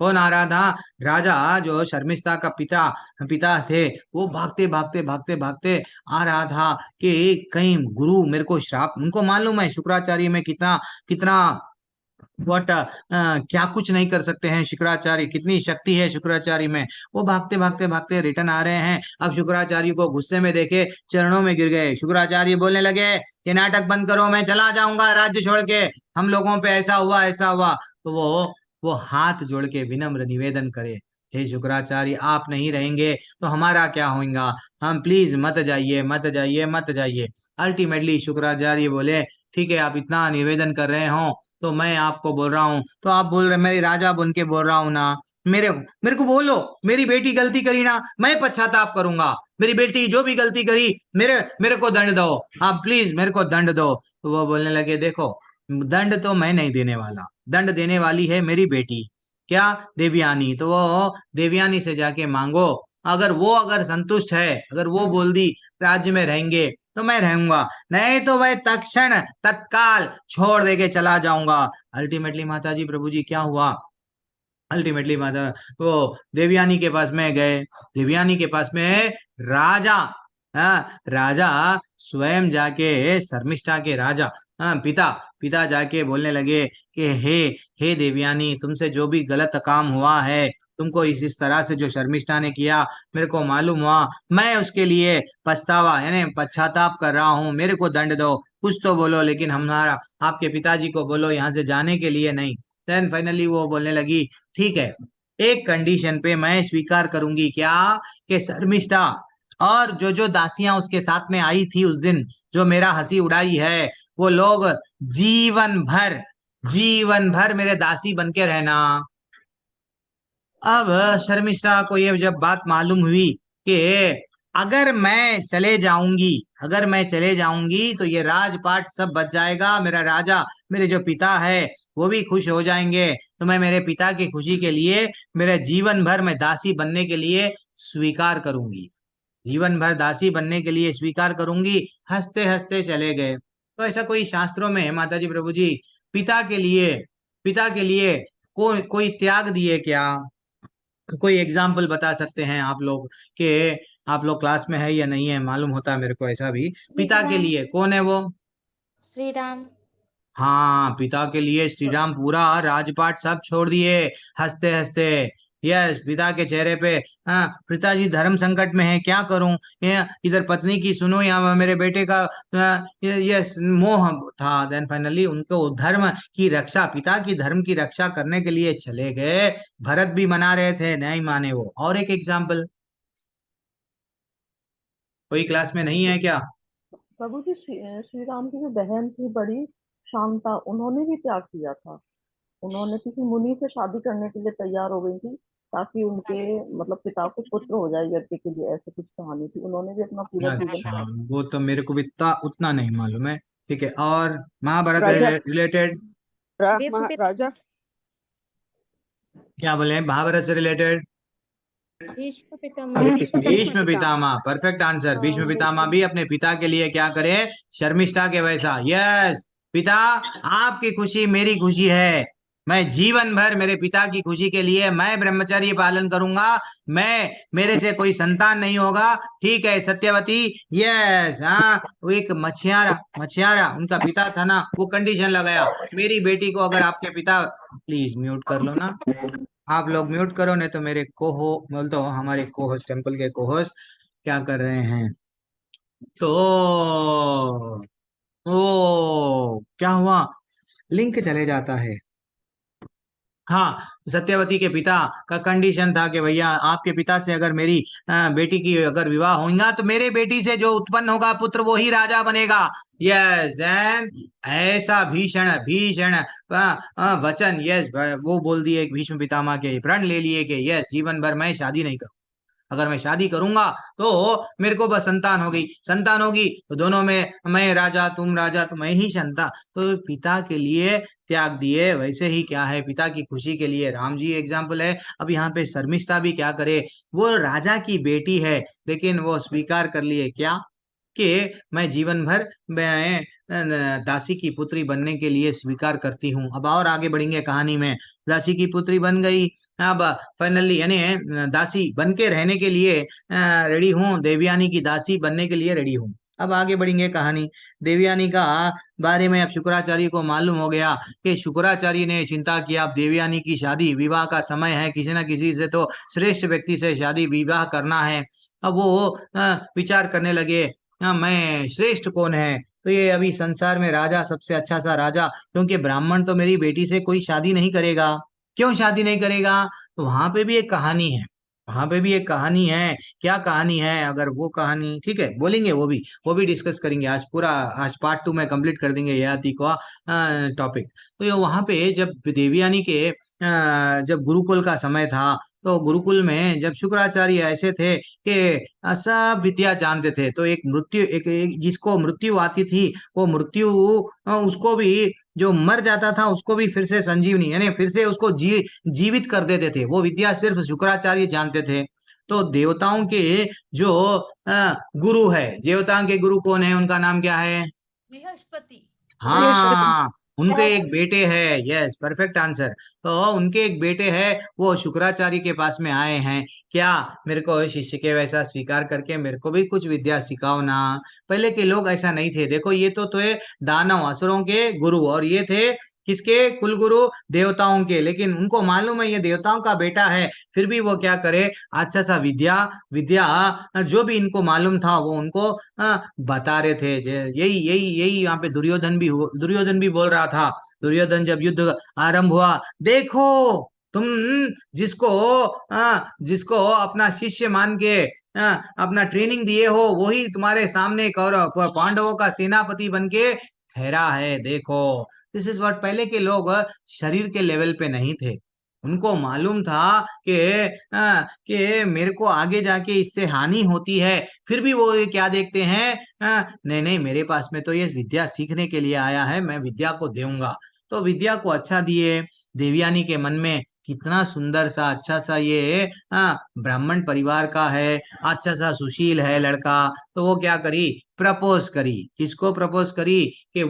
कौन आ रहा था? राजा, जो शर्मिष्ठा का पिता पिता थे, वो भागते भागते भागते भागते आ रहा था कि कहीं गुरु मेरे को श्राप, उनको मालूम है शुक्राचार्य में कितना कितना वट क्या कुछ नहीं कर सकते हैं शुक्राचार्य, कितनी शक्ति है शुक्राचार्य में। वो भागते भागते भागते रिटर्न आ रहे हैं। अब शुक्राचार्य को गुस्से में देखे चरणों में गिर गए। शुक्राचार्य बोलने लगे, ये नाटक बंद करो, मैं चला जाऊंगा राज्य छोड़ के, हम लोगों पे ऐसा हुआ ऐसा हुआ। तो वो हाथ जोड़ के विनम्र निवेदन करे, हे शुक्राचार्य, आप नहीं रहेंगे तो हमारा क्या होगा, हम प्लीज मत जाइए मत जाइए मत जाइए। अल्टीमेटली शुक्राचार्य बोले, ठीक है, आप इतना निवेदन कर रहे हो तो मैं आपको बोल रहा हूँ, तो आप बोल रहे, मेरे राजा बन के बोल रहा हूँ ना, मेरे मेरे को बोलो, मेरी बेटी गलती करी ना, मैं पश्चाताप करूंगा। मेरी बेटी जो भी गलती करी, मेरे मेरे को दंड दो, आप प्लीज मेरे को दंड दो। तो वो बोलने लगे, देखो, दंड तो मैं नहीं देने वाला, दंड देने वाली है मेरी बेटी, क्या, देवयानी। तो वो देवयानी से जाके मांगो, अगर संतुष्ट है, अगर वो बोल दी राज्य में रहेंगे तो मैं रहूंगा, नहीं तो वह तत्क्षण तत्काल छोड़ दे के चला जाऊंगा। अल्टीमेटली माता जी, प्रभु जी, क्या हुआ? अल्टीमेटली माता वो देवयानी के पास में गए। देवयानी के पास में राजा, राजा स्वयं जाके, शर्मिष्ठा के राजा, पिता पिता जाके बोलने लगे कि हे देवयानी, तुमसे जो भी गलत काम हुआ है, तुमको इस तरह से जो शर्मिष्ठा ने किया, मेरे को मालूम हुआ, मैं उसके लिए पछतावा यानी पश्चाताप कर रहा हूँ, मेरे को दंड दो, कुछ तो बोलो, लेकिन हमारा आपके पिताजी को बोलो यहाँ से जाने के लिए नहीं। देन फाइनली वो बोलने लगी, ठीक है, एक कंडीशन पे मैं स्वीकार करूंगी, क्या, कि शर्मिष्ठा और जो जो दासियां उसके साथ में आई थी उस दिन, जो मेरा हंसी उड़ाई है, वो लोग जीवन भर जीवन भर मेरे दासी बन के रहना। अब शर्मिष्ठा को ये जब बात मालूम हुई कि अगर मैं चले जाऊंगी तो ये राजपाट सब बच जाएगा, मेरा राजा, मेरे जो पिता है, वो भी खुश हो जाएंगे, तो मैं मेरे पिता की खुशी के लिए मेरे जीवन भर मैं दासी बनने के लिए स्वीकार करूंगी, जीवन भर दासी बनने के लिए स्वीकार करूंगी। हंसते हंसते चले गए। तो ऐसा कोई शास्त्रों में है माता जी, प्रभु जी, पिता के लिए कोई त्याग दिए क्या? कोई एग्जाम्पल बता सकते हैं आप लोग, कि आप लोग क्लास में है या नहीं है, मालूम होता है मेरे को ऐसा भी। श्री पिता के राम। लिए कौन है वो? श्री राम। हाँ, पिता के लिए श्री राम पूरा राजपाट सब छोड़ दिए, हंसते हंसते। यस, पिता के चेहरे पे, हाँ, पिताजी धर्म संकट में है, क्या करूं, ये इधर पत्नी की सुनो या मेरे बेटे का ये मोह था। देन फाइनली उनको धर्म की रक्षा, पिता की धर्म की रक्षा करने के लिए चले गए। भरत भी मना रहे थे, नहीं माने वो। और एक एग्जाम्पल कोई क्लास में नहीं है क्या? प्रभु जी, श्री राम की जो बहन थी बड़ी, शांता, उन्होंने भी त्याग किया था। उन्होंने किसी मुनि से शादी करने के लिए तैयार हो गई थी, ताकि उनके मतलब पिता को पुत्र हो जाए यज्ञ के लिए, ऐसे कुछ कहानी थी। उन्होंने भी अपना पूरा जीवन अच्छा, त्याग वो तो मेरे को भी उतना नहीं मालूम है। ठीक है, और महाभारत राजा रिलेटेड राजा क्या बोले, महाभारत से रिलेटेड? भीष्म पितामह। भीष्म भीष्म पितामह। पितामह, परफेक्ट आंसर। भीष्म पितामह बिल्कुल। भी अपने पिता के लिए क्या करे, शर्मिष्ठा के वैसा। यस, पिता, आपकी खुशी मेरी खुशी है, मैं जीवन भर मेरे पिता की खुशी के लिए मैं ब्रह्मचर्य पालन करूंगा, मैं, मेरे से कोई संतान नहीं होगा, ठीक है सत्यवती? यस, हाँ, वो एक मछियारा मछियारा उनका पिता था ना, वो कंडीशन लगाया, मेरी बेटी को अगर आपके पिता, प्लीज म्यूट कर लो ना, आप लोग म्यूट करो, नहीं तो मेरे बोल दो, हमारे को होस्ट, टेम्पल के को होस्ट क्या कर रहे हैं। तो ओ क्या हुआ, लिंक चले जाता है। हाँ, सत्यवती के पिता का कंडीशन था कि भैया, आपके पिता से अगर मेरी बेटी की अगर विवाह होगा तो मेरे बेटी से जो उत्पन्न होगा पुत्र वो ही राजा बनेगा। यस, देन ऐसा भीषण भीषण वचन, यस, वो बोल दिए भीष्म पितामह के, प्रण ले लिए कि यस, जीवन भर मैं शादी नहीं करूँ। अगर मैं शादी करूंगा तो मेरे को बस संतान होगी तो दोनों में मैं राजा तो मैं ही संता। तो पिता के लिए त्याग दिए। वैसे ही क्या है, पिता की खुशी के लिए राम जी एग्जाम्पल है। अब यहाँ पे शर्मिष्ठा भी क्या करे, वो राजा की बेटी है लेकिन वो स्वीकार कर लिए क्या, कि मैं जीवन भर मैं दासी की पुत्री बनने के लिए स्वीकार करती हूँ। अब और आगे बढ़ेंगे कहानी में। दासी की पुत्री बन गई। अब फाइनली यानी दासी बन के रहने के लिए रेडी हूँ, देवयानी की दासी बनने के लिए रेडी हूँ। अब आगे बढ़ेंगे कहानी। देवयानी का बारे में अब शुक्राचार्य को मालूम हो गया कि शुक्राचार्य ने चिंता किया अब देवयानी की शादी विवाह का समय है, किसी न किसी से तो श्रेष्ठ व्यक्ति से शादी विवाह करना है। अब वो विचार करने लगे, मैं श्रेष्ठ कौन है। तो ये अभी संसार में राजा, सबसे अच्छा सा राजा, क्योंकि ब्राह्मण तो मेरी बेटी से कोई शादी नहीं करेगा। क्यों शादी नहीं करेगा, तो वहां पे भी एक कहानी है। वहां पे भी एक कहानी है। क्या कहानी है, अगर वो कहानी ठीक है बोलेंगे, वो भी डिस्कस करेंगे आज पूरा। आज पार्ट 2 में कंप्लीट कर देंगे ययाति का टॉपिक। तो ये वहां पे जब देवयानी के जब गुरुकुल का समय था, तो गुरुकुल में जब शुक्राचार्य ऐसे थे कि सब विद्या जानते थे। तो एक जिसको मृत्यु आती थी, वो मृत्यु उसको भी, जो मर जाता था उसको भी फिर से संजीवनी यानी फिर से उसको जीवित कर देते थे। वो विद्या सिर्फ शुक्राचार्य जानते थे। तो देवताओं के जो गुरु है, देवताओं के गुरु कौन है, उनका नाम क्या है? बृहस्पति। बृहस्पति। हाँ, उनके एक बेटे हैं। Yes, perfect answer. तो उनके एक बेटे हैं, वो शुक्राचार्य के पास में आए हैं। क्या, मेरे को शिष्य के वैसा स्वीकार करके मेरे को भी कुछ विद्या सिखाओ ना। पहले के लोग ऐसा नहीं थे। देखो ये तो ये दानव असुरों के गुरु, और ये थे किसके कुल गुरु, देवताओं के। लेकिन उनको मालूम है ये देवताओं का बेटा है, फिर भी वो क्या करे, अच्छा सा विद्या विद्या जो भी इनको मालूम था वो उनको बता रहे थे। यही यही यही यहाँ पे दुर्योधन भी बोल रहा था। दुर्योधन जब युद्ध आरंभ हुआ, देखो तुम जिसको जिसको अपना शिष्य मान के अपना ट्रेनिंग दिए हो, वही तुम्हारे सामने कौरव पांडवों का सेनापति बन के ठहरा है, देखो। This is what. पहले के लोग शरीर के लेवल पे नहीं थे। उनको मालूम था कि कि मेरे को आगे जाके इससे हानि होती है। फिर भी वो ये क्या देखते हैं, नहीं नहीं, मेरे पास में तो ये विद्या सीखने के लिए आया है, मैं विद्या को दूंगा। तो विद्या को अच्छा दिए। देवयानी के मन में कितना सुंदर सा अच्छा सा ये ब्राह्मण परिवार का है, अच्छा सा सुशील है लड़का। तो वो क्या करी, प्रपोज करी। किसको प्रपोज करी, कि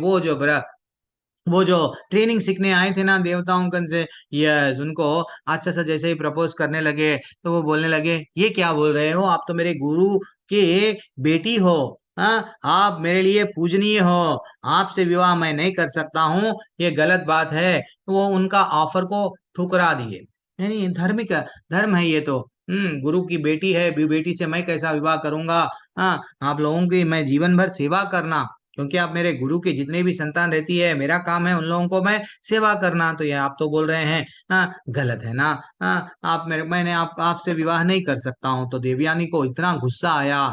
वो जो ट्रेनिंग सीखने आए थे ना देवताओं कन से, यस, उनको अच्छा सा जैसे ही प्रपोज करने लगे, तो वो बोलने लगे, ये क्या बोल रहे हो, आप तो मेरे गुरु के बेटी हो। हाँ, आप मेरे लिए पूजनीय हो, आपसे विवाह मैं नहीं कर सकता हूँ, ये गलत बात है। तो वो उनका ऑफर को ठुकरा दिए। यानी धार्मिक धर्म है ये तो। गुरु की बेटी है, बेटी से मैं कैसा विवाह करूंगा। हाँ, आप लोगों की मैं जीवन भर सेवा करना, क्योंकि आप मेरे गुरु की जितने भी संतान रहती है, मेरा काम है उन लोगों को मैं सेवा करना। तो ये आप तो बोल रहे हैं, हाँ गलत है ना। हाँ, मैंने आपसे विवाह नहीं कर सकता हूँ। तो देवयानी को इतना गुस्सा आया।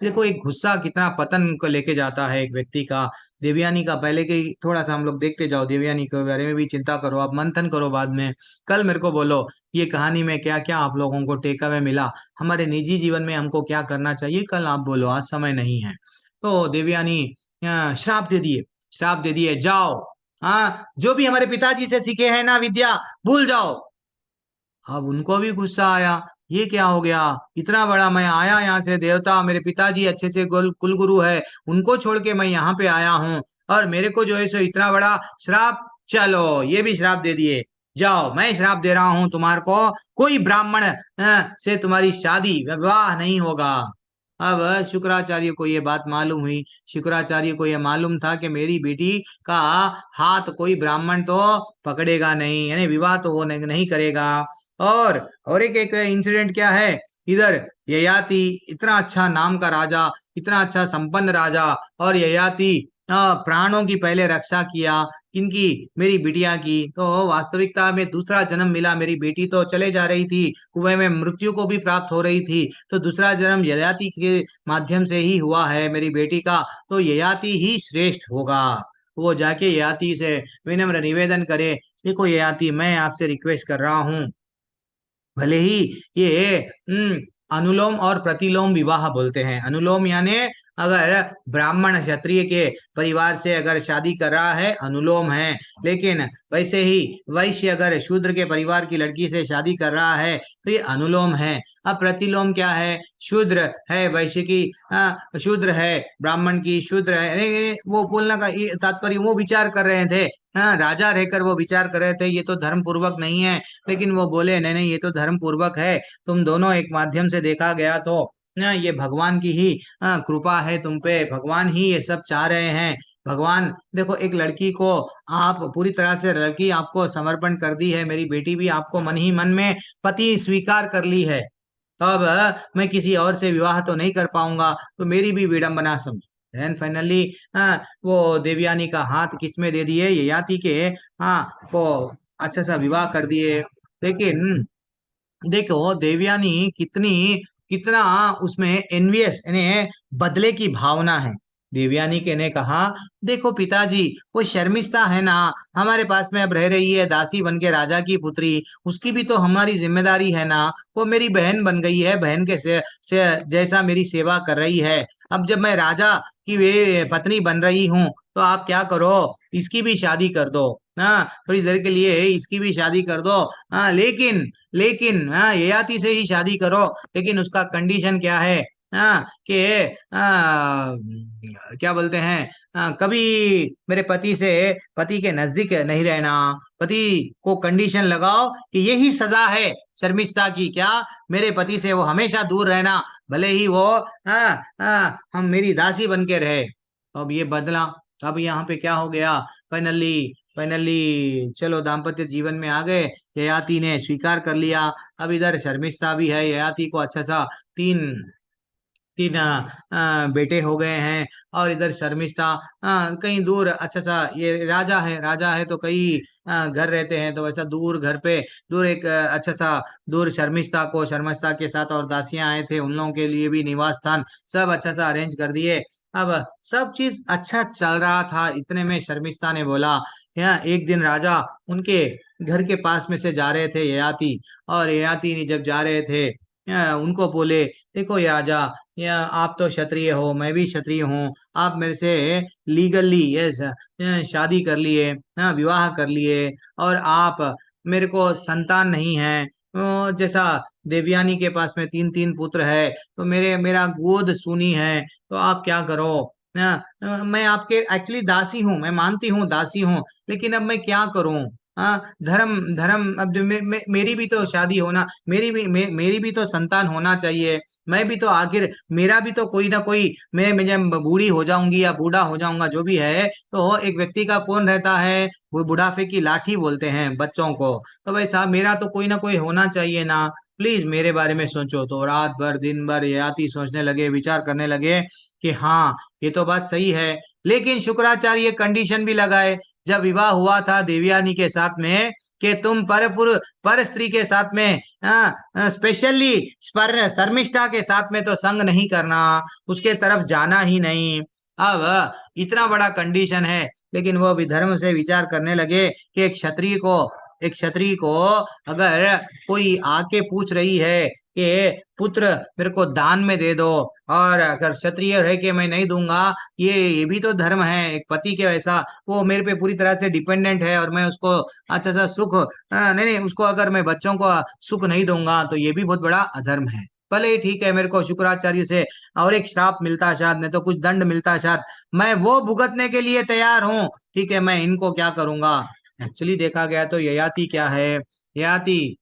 देखो एक गुस्सा कितना पतन को लेके जाता है एक व्यक्ति का। देवयानी का पहले के ही थोड़ा सा हम लोग देखते जाओ, देवयानी के बारे में भी चिंता करो, आप मंथन करो बाद में। कल मेरे को बोलो ये कहानी में क्या क्या आप लोगों को टेक अवे मिला, हमारे निजी जीवन में हमको क्या करना चाहिए, कल आप बोलो, आज समय नहीं है। तो देवयानी श्राप दे दिए, जाओ, हाँ जो भी हमारे पिताजी से सीखे हैं ना विद्या, भूल जाओ। अब उनको भी गुस्सा आया, ये क्या हो गया, इतना बड़ा मैं आया यहाँ से, देवता मेरे पिताजी अच्छे से कुलगुरु है, उनको छोड़ के मैं यहाँ पे आया हूँ, और मेरे को जो है सो इतना बड़ा श्राप। चलो ये भी श्राप दे दिए, जाओ मैं श्राप दे रहा हूँ तुम्हारे को, कोई ब्राह्मण से तुम्हारी शादी विवाह नहीं होगा। अब शुक्राचार्य को ये बात मालूम हुई। शुक्राचार्य को ये मालूम था कि मेरी बेटी का हाथ कोई ब्राह्मण तो पकड़ेगा नहीं, यानी विवाह तो वो नहीं करेगा। और एक एक इंसिडेंट क्या है इधर, ययाति इतना अच्छा नाम का राजा, इतना अच्छा संपन्न राजा, और ययाति प्राणों की पहले रक्षा किया, किनकी, मेरी बिटिया की। तो वास्तविकता में दूसरा जन्म मिला, मेरी बेटी तो चले जा रही थी कुएं में, मृत्यु को भी प्राप्त हो रही थी, तो दूसरा जन्म ययाति के माध्यम से ही हुआ है मेरी बेटी का, तो ययाति ही श्रेष्ठ होगा। वो जाके ययाति से विनम्र निवेदन करे, देखो ययाति मैं आपसे रिक्वेस्ट कर रहा हूँ, भले ही ये अनुलोम और प्रतिलोम विवाह बोलते हैं। अनुलोम यानी अगर ब्राह्मण क्षत्रिय के परिवार से अगर शादी कर रहा है, अनुलोम है। लेकिन वैसे ही वैश्य अगर शूद्र के परिवार की लड़की से शादी कर रहा है तो ये अनुलोम है। अब प्रतिलोम क्या है? शूद्र है वैश्य की, शूद्र है ब्राह्मण की, शूद्र है, वो बोलने का ये तात्पर्य, वो विचार कर रहे थे, हाँ, राजा रहकर वो विचार कर रहे थे ये तो धर्म पूर्वक नहीं है। लेकिन वो बोले नहीं नहीं, ये तो धर्म पूर्वक है। तुम दोनों एक माध्यम से देखा गया तो ये भगवान की ही कृपा है तुम पे, भगवान ही ये सब चाह रहे हैं। भगवान देखो, एक लड़की को आप पूरी तरह से, लड़की आपको समर्पण कर दी है, मेरी बेटी भी आपको मन ही मन में पति स्वीकार कर ली है। अब मैं किसी और से विवाह तो नहीं कर पाऊंगा, तो मेरी भी विडंबना समझो। देन फाइनली वो देवयानी का हाथ किसमें दे दिए? ययाति के, को अच्छा सा विवाह कर दिए। लेकिन देखो देवयानी कितनी, कितना उसमें एनवियस यानी बदले की भावना है। देवयानी के ने कहा, देखो पिताजी, वो शर्मिष्ठा है ना, हमारे पास में अब रह रही है दासी बन के राजा की पुत्री, उसकी भी तो हमारी जिम्मेदारी है ना। वो मेरी बहन बन गई है, बहन के से जैसा मेरी सेवा कर रही है। अब जब मैं राजा की वे पत्नी बन रही हूँ, तो आप क्या करो, इसकी भी शादी कर दो। हाँ, थोड़ी देर के लिए इसकी भी शादी कर दो। हाँ, लेकिन लेकिन हाँ, ययाति से ही शादी करो। लेकिन उसका कंडीशन क्या है? हाँ, कि क्या बोलते हैं, कभी मेरे पति से, पति के नजदीक नहीं रहना। पति को कंडीशन लगाओ कि यही सजा है शर्मिष्ठा की, क्या, मेरे पति से वो हमेशा दूर रहना, भले ही वो हम मेरी दासी बन के रहे। अब ये बदला। अब यहाँ पे क्या हो गया? फाइनली फाइनली चलो दाम्पत्य जीवन में आ गए, ययाति ने स्वीकार कर लिया। अब इधर शर्मिष्ठा भी है, ययाति को अच्छा सा तीन तीन बेटे हो गए हैं। और इधर शर्मिष्ठा कहीं दूर, अच्छा सा, ये राजा है, राजा है तो कई घर रहते हैं, तो वैसा दूर घर पे, दूर एक अच्छा सा, दूर शर्मिष्ठा के साथ और दासियां आए थे, उन लोगों के लिए भी निवास स्थान सब अच्छा सा अरेंज कर दिए। अब सब चीज अच्छा चल रहा था, इतने में शर्मिष्ठा ने बोला, यहाँ एक दिन राजा उनके घर के पास में से जा रहे थे ययाति, और ययाति ने जब जा रहे थे, उनको बोले, देखो ये राजा, या आप तो क्षत्रिय हो, मैं भी क्षत्रिय हूँ, आप मेरे से लीगली यस शादी कर लिए, विवाह कर लिए, और आप, मेरे को संतान नहीं है। जैसा देवयानी के पास में तीन तीन पुत्र है, तो मेरा गोद सूनी है, तो आप क्या करो? मैं आपके एक्चुअली दासी हूँ, मैं मानती हूँ दासी हूँ, लेकिन अब मैं क्या करूँ? धर्म धर्म, अब जो मेरी भी तो शादी होना, मेरी भी तो संतान होना चाहिए। मैं भी तो आखिर, मेरा भी तो कोई ना कोई, मैं जब बूढ़ी हो जाऊंगी या बूढ़ा हो जाऊंगा जो भी है, तो एक व्यक्ति का कौन रहता है, वो बुढ़ापे की लाठी बोलते हैं बच्चों को। तो वैसा मेरा तो कोई ना कोई होना चाहिए ना, प्लीज मेरे बारे में सोचो। तो रात भर दिन भर ययाति सोचने लगे, विचार करने लगे कि हाँ, ये तो बात सही है। लेकिन शुक्राचार्य कंडीशन भी लगाए जब विवाह हुआ था देवयानी के साथ में, कि तुम पर स्त्री के साथ में, स्पेशली शर्मिष्ठा के साथ में तो संग नहीं करना, उसके तरफ जाना ही नहीं। अब इतना बड़ा कंडीशन है, लेकिन वो विधर्म से विचार करने लगे कि एक क्षत्रिय को अगर कोई आके पूछ रही है कि पुत्र मेरे को दान में दे दो, और अगर क्षत्रिय रह के मैं नहीं दूंगा, ये भी तो धर्म है एक पति के वैसा, वो मेरे पे पूरी तरह से डिपेंडेंट है, और मैं उसको अच्छा सा सुख, नहीं नहीं, उसको अगर मैं बच्चों को सुख नहीं दूंगा तो ये भी बहुत बड़ा अधर्म है। भले ही ठीक है, मेरे को शुक्राचार्य से और एक श्राप मिलता शायद, नहीं तो कुछ दंड मिलता शायद, मैं वो भुगतने के लिए तैयार हूँ। ठीक है, मैं इनको क्या करूंगा? एक्चुअली देखा गया तो ययाति क्या है, ययाति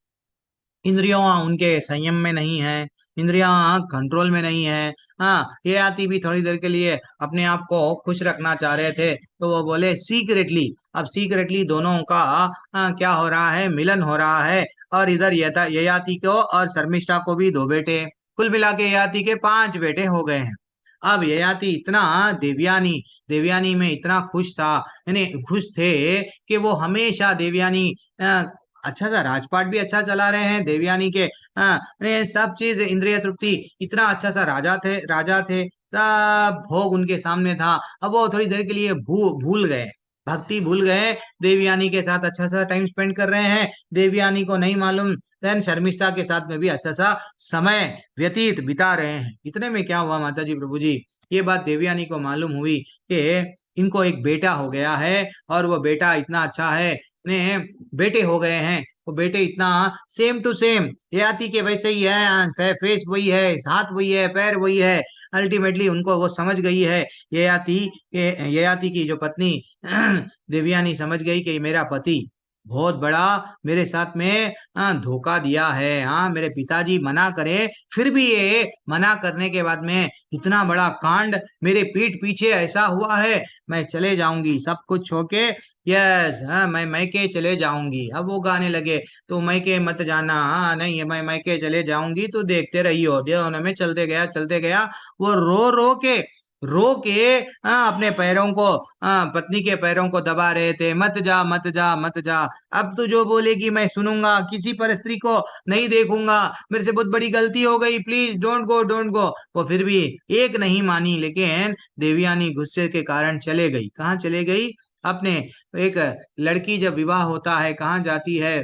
इंद्रियों उनके संयम में नहीं है, इंद्रियां कंट्रोल में नहीं है। हाँ, ये आती भी थोड़ी देर के लिए अपने आप को खुश रखना चाह रहे थे, तो वो बोले सीक्रेटली। अब सीक्रेटली दोनों का क्या हो रहा है, मिलन हो रहा है। और इधर ययाति को और शर्मिष्ठा को भी दो बेटे, कुल मिला के ययाति के 5 बेटे हो गए हैं। अब ययाति इतना देवयानी देवयानी में इतना खुश था, यानी खुश थे कि वो हमेशा देवयानी, अच्छा सा राजपाट भी अच्छा चला रहे हैं देवयानी के, ये सब चीज इंद्रिय तृप्ति, इतना अच्छा सा राजा थे, सब भोग उनके सामने था। अब वो थोड़ी देर के लिए भूल गए, भक्ति भूल गए, देवयानी के साथ अच्छा सा टाइम स्पेंड कर रहे हैं, देवयानी को नहीं मालूम, देन शर्मिष्ठा के साथ में भी अच्छा सा समय व्यतीत बिता रहे हैं। इतने में क्या हुआ माता जी प्रभु जी, ये बात देवयानी को मालूम हुई कि इनको एक बेटा हो गया है, और वो बेटा इतना अच्छा है, इन्हें बेटे हो गए हैं, वो बेटे इतना सेम टू सेम ययाति के वैसे ही है, फेस वही है, हाथ वही है, पैर वही है। अल्टीमेटली उनको वो समझ गई है, ययाति ययाति की जो पत्नी देवयानी समझ गई कि मेरा पति बहुत बड़ा मेरे साथ में धोखा दिया है। हाँ, मेरे पिताजी मना करे, फिर भी ये मना करने के बाद में इतना बड़ा कांड मेरे पीठ पीछे ऐसा हुआ है, मैं चले जाऊंगी सब कुछ होके। यस, हाँ, मैं मैके चले जाऊंगी। अब वो गाने लगे, तो मैके मत जाना, हाँ नहीं मैं मैके चले जाऊंगी, तो देखते रहियो। देवने में चलते गया, वो रो के अपने पैरों को, पत्नी के पैरों को दबा रहे थे, मत जा मत जा मत जा, अब तू जो बोलेगी मैं सुनूंगा, किसी पर स्त्री को नहीं देखूंगा, मेरे से बहुत बड़ी गलती हो गई, please don't go don't go. वो फिर भी एक नहीं मानी, लेकिन देवयानी गुस्से के कारण चले गई। कहाँ चले गई? अपने, एक लड़की जब विवाह होता है कहाँ जाती है?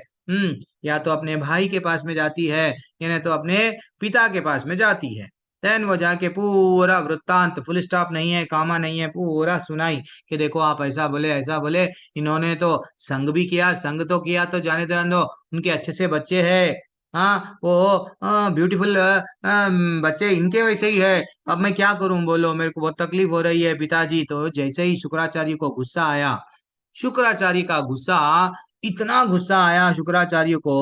या तो अपने भाई के पास में जाती है, या नहीं तो अपने पिता के पास में जाती है। देन वो जाके पूरा वृत्तांत, फुल स्टॉप नहीं है, कामा नहीं है, पूरा सुनाई कि देखो आप ऐसा बोले ऐसा बोले, इन्होंने तो संग भी किया, संग तो किया तो जाने दो, उनके अच्छे से बच्चे हैं। हाँ, वो ब्यूटीफुल बच्चे इनके वैसे ही है। अब मैं क्या करूं बोलो, मेरे को बहुत तकलीफ हो रही है पिताजी। तो जैसे ही शुक्राचार्य को गुस्सा आया, शुक्राचार्य का गुस्सा, इतना गुस्सा आया शुक्राचार्य को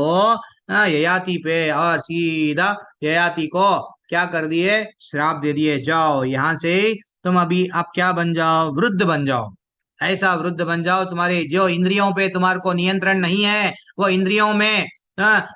ययाति पे, और सीधा ययाति को क्या कर दिए, श्राप दे दिए, जाओ यहाँ से, तुम अभी आप क्या बन जाओ, वृद्ध बन जाओ। ऐसा वृद्ध बन जाओ, तुम्हारे जो इंद्रियों पे तुम्हारे को नियंत्रण नहीं है, वो इंद्रियों में,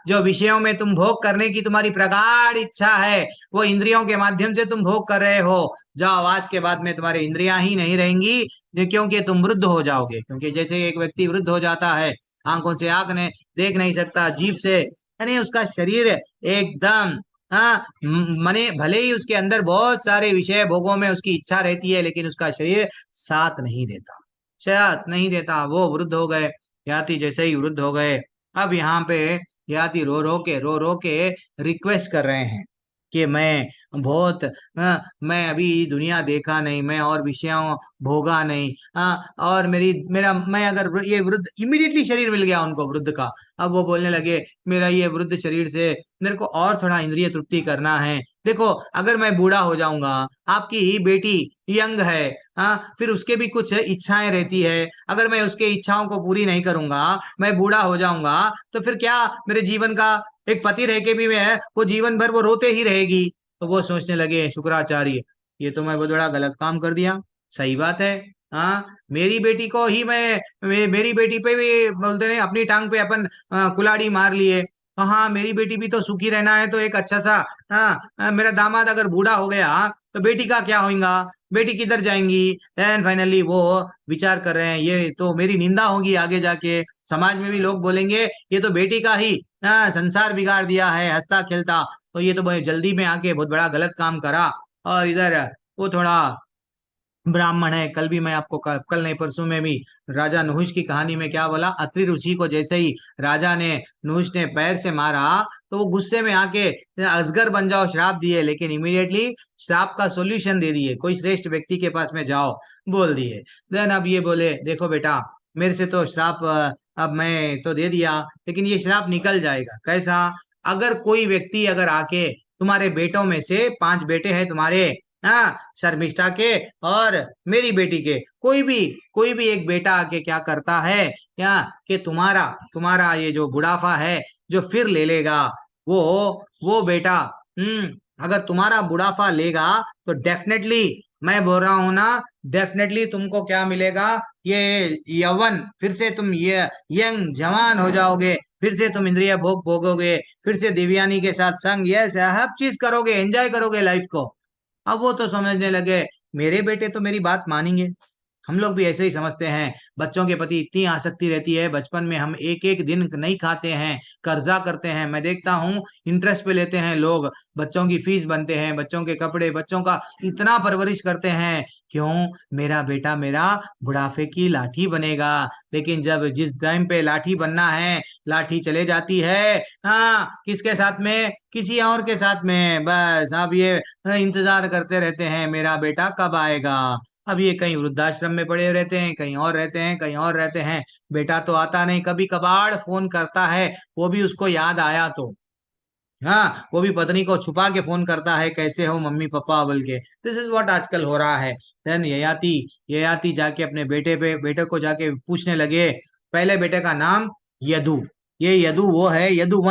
जो विषयों में तुम भोग करने की तुम्हारी प्रगाढ़ इच्छा है, वो इंद्रियों के माध्यम से तुम भोग कर रहे हो, जाओ आज के बाद में तुम्हारी इंद्रियां ही नहीं रहेंगी, क्योंकि तुम वृद्ध हो जाओगे। क्योंकि जैसे एक व्यक्ति वृद्ध हो जाता है, आंखों से आंख ने देख नहीं सकता, जीभ से, यानी उसका शरीर एकदम, हाँ, मने भले ही उसके अंदर बहुत सारे विषय भोगों में उसकी इच्छा रहती है, लेकिन उसका शरीर साथ नहीं देता, साथ नहीं देता। वो वृद्ध हो गए, याति जैसे ही वृद्ध हो गए, अब यहाँ पे याति रो रो के रिक्वेस्ट कर रहे हैं कि मैं बहुत, मैं अभी दुनिया देखा नहीं, मैं और विषयों भोगा नहीं, और मेरा मैं अगर ये वृद्ध, इमीडिएटली शरीर मिल गया उनको वृद्ध का। अब वो बोलने लगे, मेरा ये वृद्ध शरीर से मेरे को और थोड़ा इंद्रिय तृप्ति करना है। देखो, अगर मैं बूढ़ा हो जाऊंगा, आपकी ही बेटी यंग है, फिर उसके भी कुछ इच्छाएं रहती है, अगर मैं उसके इच्छाओं को पूरी नहीं करूंगा, मैं बूढ़ा हो जाऊंगा, तो फिर क्या मेरे जीवन का, एक पति रह के भी मैं, वो जीवन भर वो रोते ही रहेगी। तो वो सोचने लगे शुक्राचार्य, ये तो मैं बहुत बड़ा गलत काम कर दिया। सही बात है, मेरी बेटी को ही मेरी बेटी पे भी बोलते नहीं, अपनी टांग पे अपन कुल्हाड़ी मार लिए। हाँ, मेरी बेटी भी तो सुखी रहना है, तो एक अच्छा सा, मेरा दामाद अगर बूढ़ा हो गया तो बेटी का क्या होगा, बेटी किधर जाएंगी। एंड फाइनली वो विचार कर रहे हैं, ये तो मेरी निंदा होगी आगे जाके, समाज में भी लोग बोलेंगे ये तो बेटी का ही संसार बिगाड़ दिया है हंसता खेलता, तो ये तो बहुत जल्दी में आके बहुत बड़ा गलत काम करा। और इधर वो थोड़ा ब्राह्मण है, कल भी मैं आपको, कल नहीं परसों में भी राजा नहुष की कहानी में क्या बोला, अत्रि ऋषि को जैसे ही राजा ने, नहुष ने पैर से मारा, तो वो गुस्से में आके असगर बन जाओ श्राप दिए, लेकिन इमीडिएटली श्राप का सॉल्यूशन दे दिए, कोई श्रेष्ठ व्यक्ति के पास में जाओ बोल दिए। देन अब ये बोले, देखो बेटा, मेरे से तो श्राप अब मैं तो दे दिया, लेकिन ये श्राप निकल जाएगा कैसा, अगर कोई व्यक्ति अगर आके, तुम्हारे बेटों में से 5 बेटे हैं तुम्हारे, शर्मिष्ठा के और मेरी बेटी के, कोई भी एक बेटा आके क्या करता है, क्या कि तुम्हारा तुम्हारा ये जो बुढ़ापा है जो फिर ले लेगा, वो वो बेटा, अगर तुम्हारा बुढ़ापा लेगा, तो डेफिनेटली, मैं बोल रहा हूं ना, डेफिनेटली तुमको क्या मिलेगा, ये यौवन, फिर से तुम ये यंग जवान हो जाओगे, फिर से तुम इंद्रिय भोग भोगोगे, फिर से देवयानी के साथ संग, ये सब चीज करोगे, एंजॉय करोगे लाइफ को। अब वो तो समझने लगे, मेरे बेटे तो मेरी बात मानेंगे, हम लोग भी ऐसे ही समझते हैं। बच्चों के प्रति इतनी आसक्ति रहती है, बचपन में हम एक एक दिन नहीं खाते हैं, कर्जा करते हैं। मैं देखता हूँ इंटरेस्ट पे लेते हैं लोग, बच्चों की फीस बनते हैं, बच्चों के कपड़े, बच्चों का इतना परवरिश करते हैं। क्यों? मेरा बेटा मेरा बुढ़ापे की लाठी बनेगा। लेकिन जब जिस टाइम पे लाठी बनना है, लाठी चले जाती है, हाँ, किसके साथ में? किसी और के साथ में। बस अब ये इंतजार करते रहते हैं मेरा बेटा कब आएगा। अब ये कहीं वृद्धाश्रम में पड़े रहते हैं, कहीं और रहते हैं, कहीं और रहते हैं। बेटा तो आता नहीं, कभी कभार फोन करता है, वो भी उसको याद आया तो। हाँ, वो भी पत्नी को छुपा के फोन करता है, कैसे हो मम्मी पापा बोल के। दिस इज व्हाट आजकल हो रहा है। देन ययाति जाके अपने बेटे को जाके पूछने लगे। पहले बेटे का नाम यदु। ये यदु वो है, यदु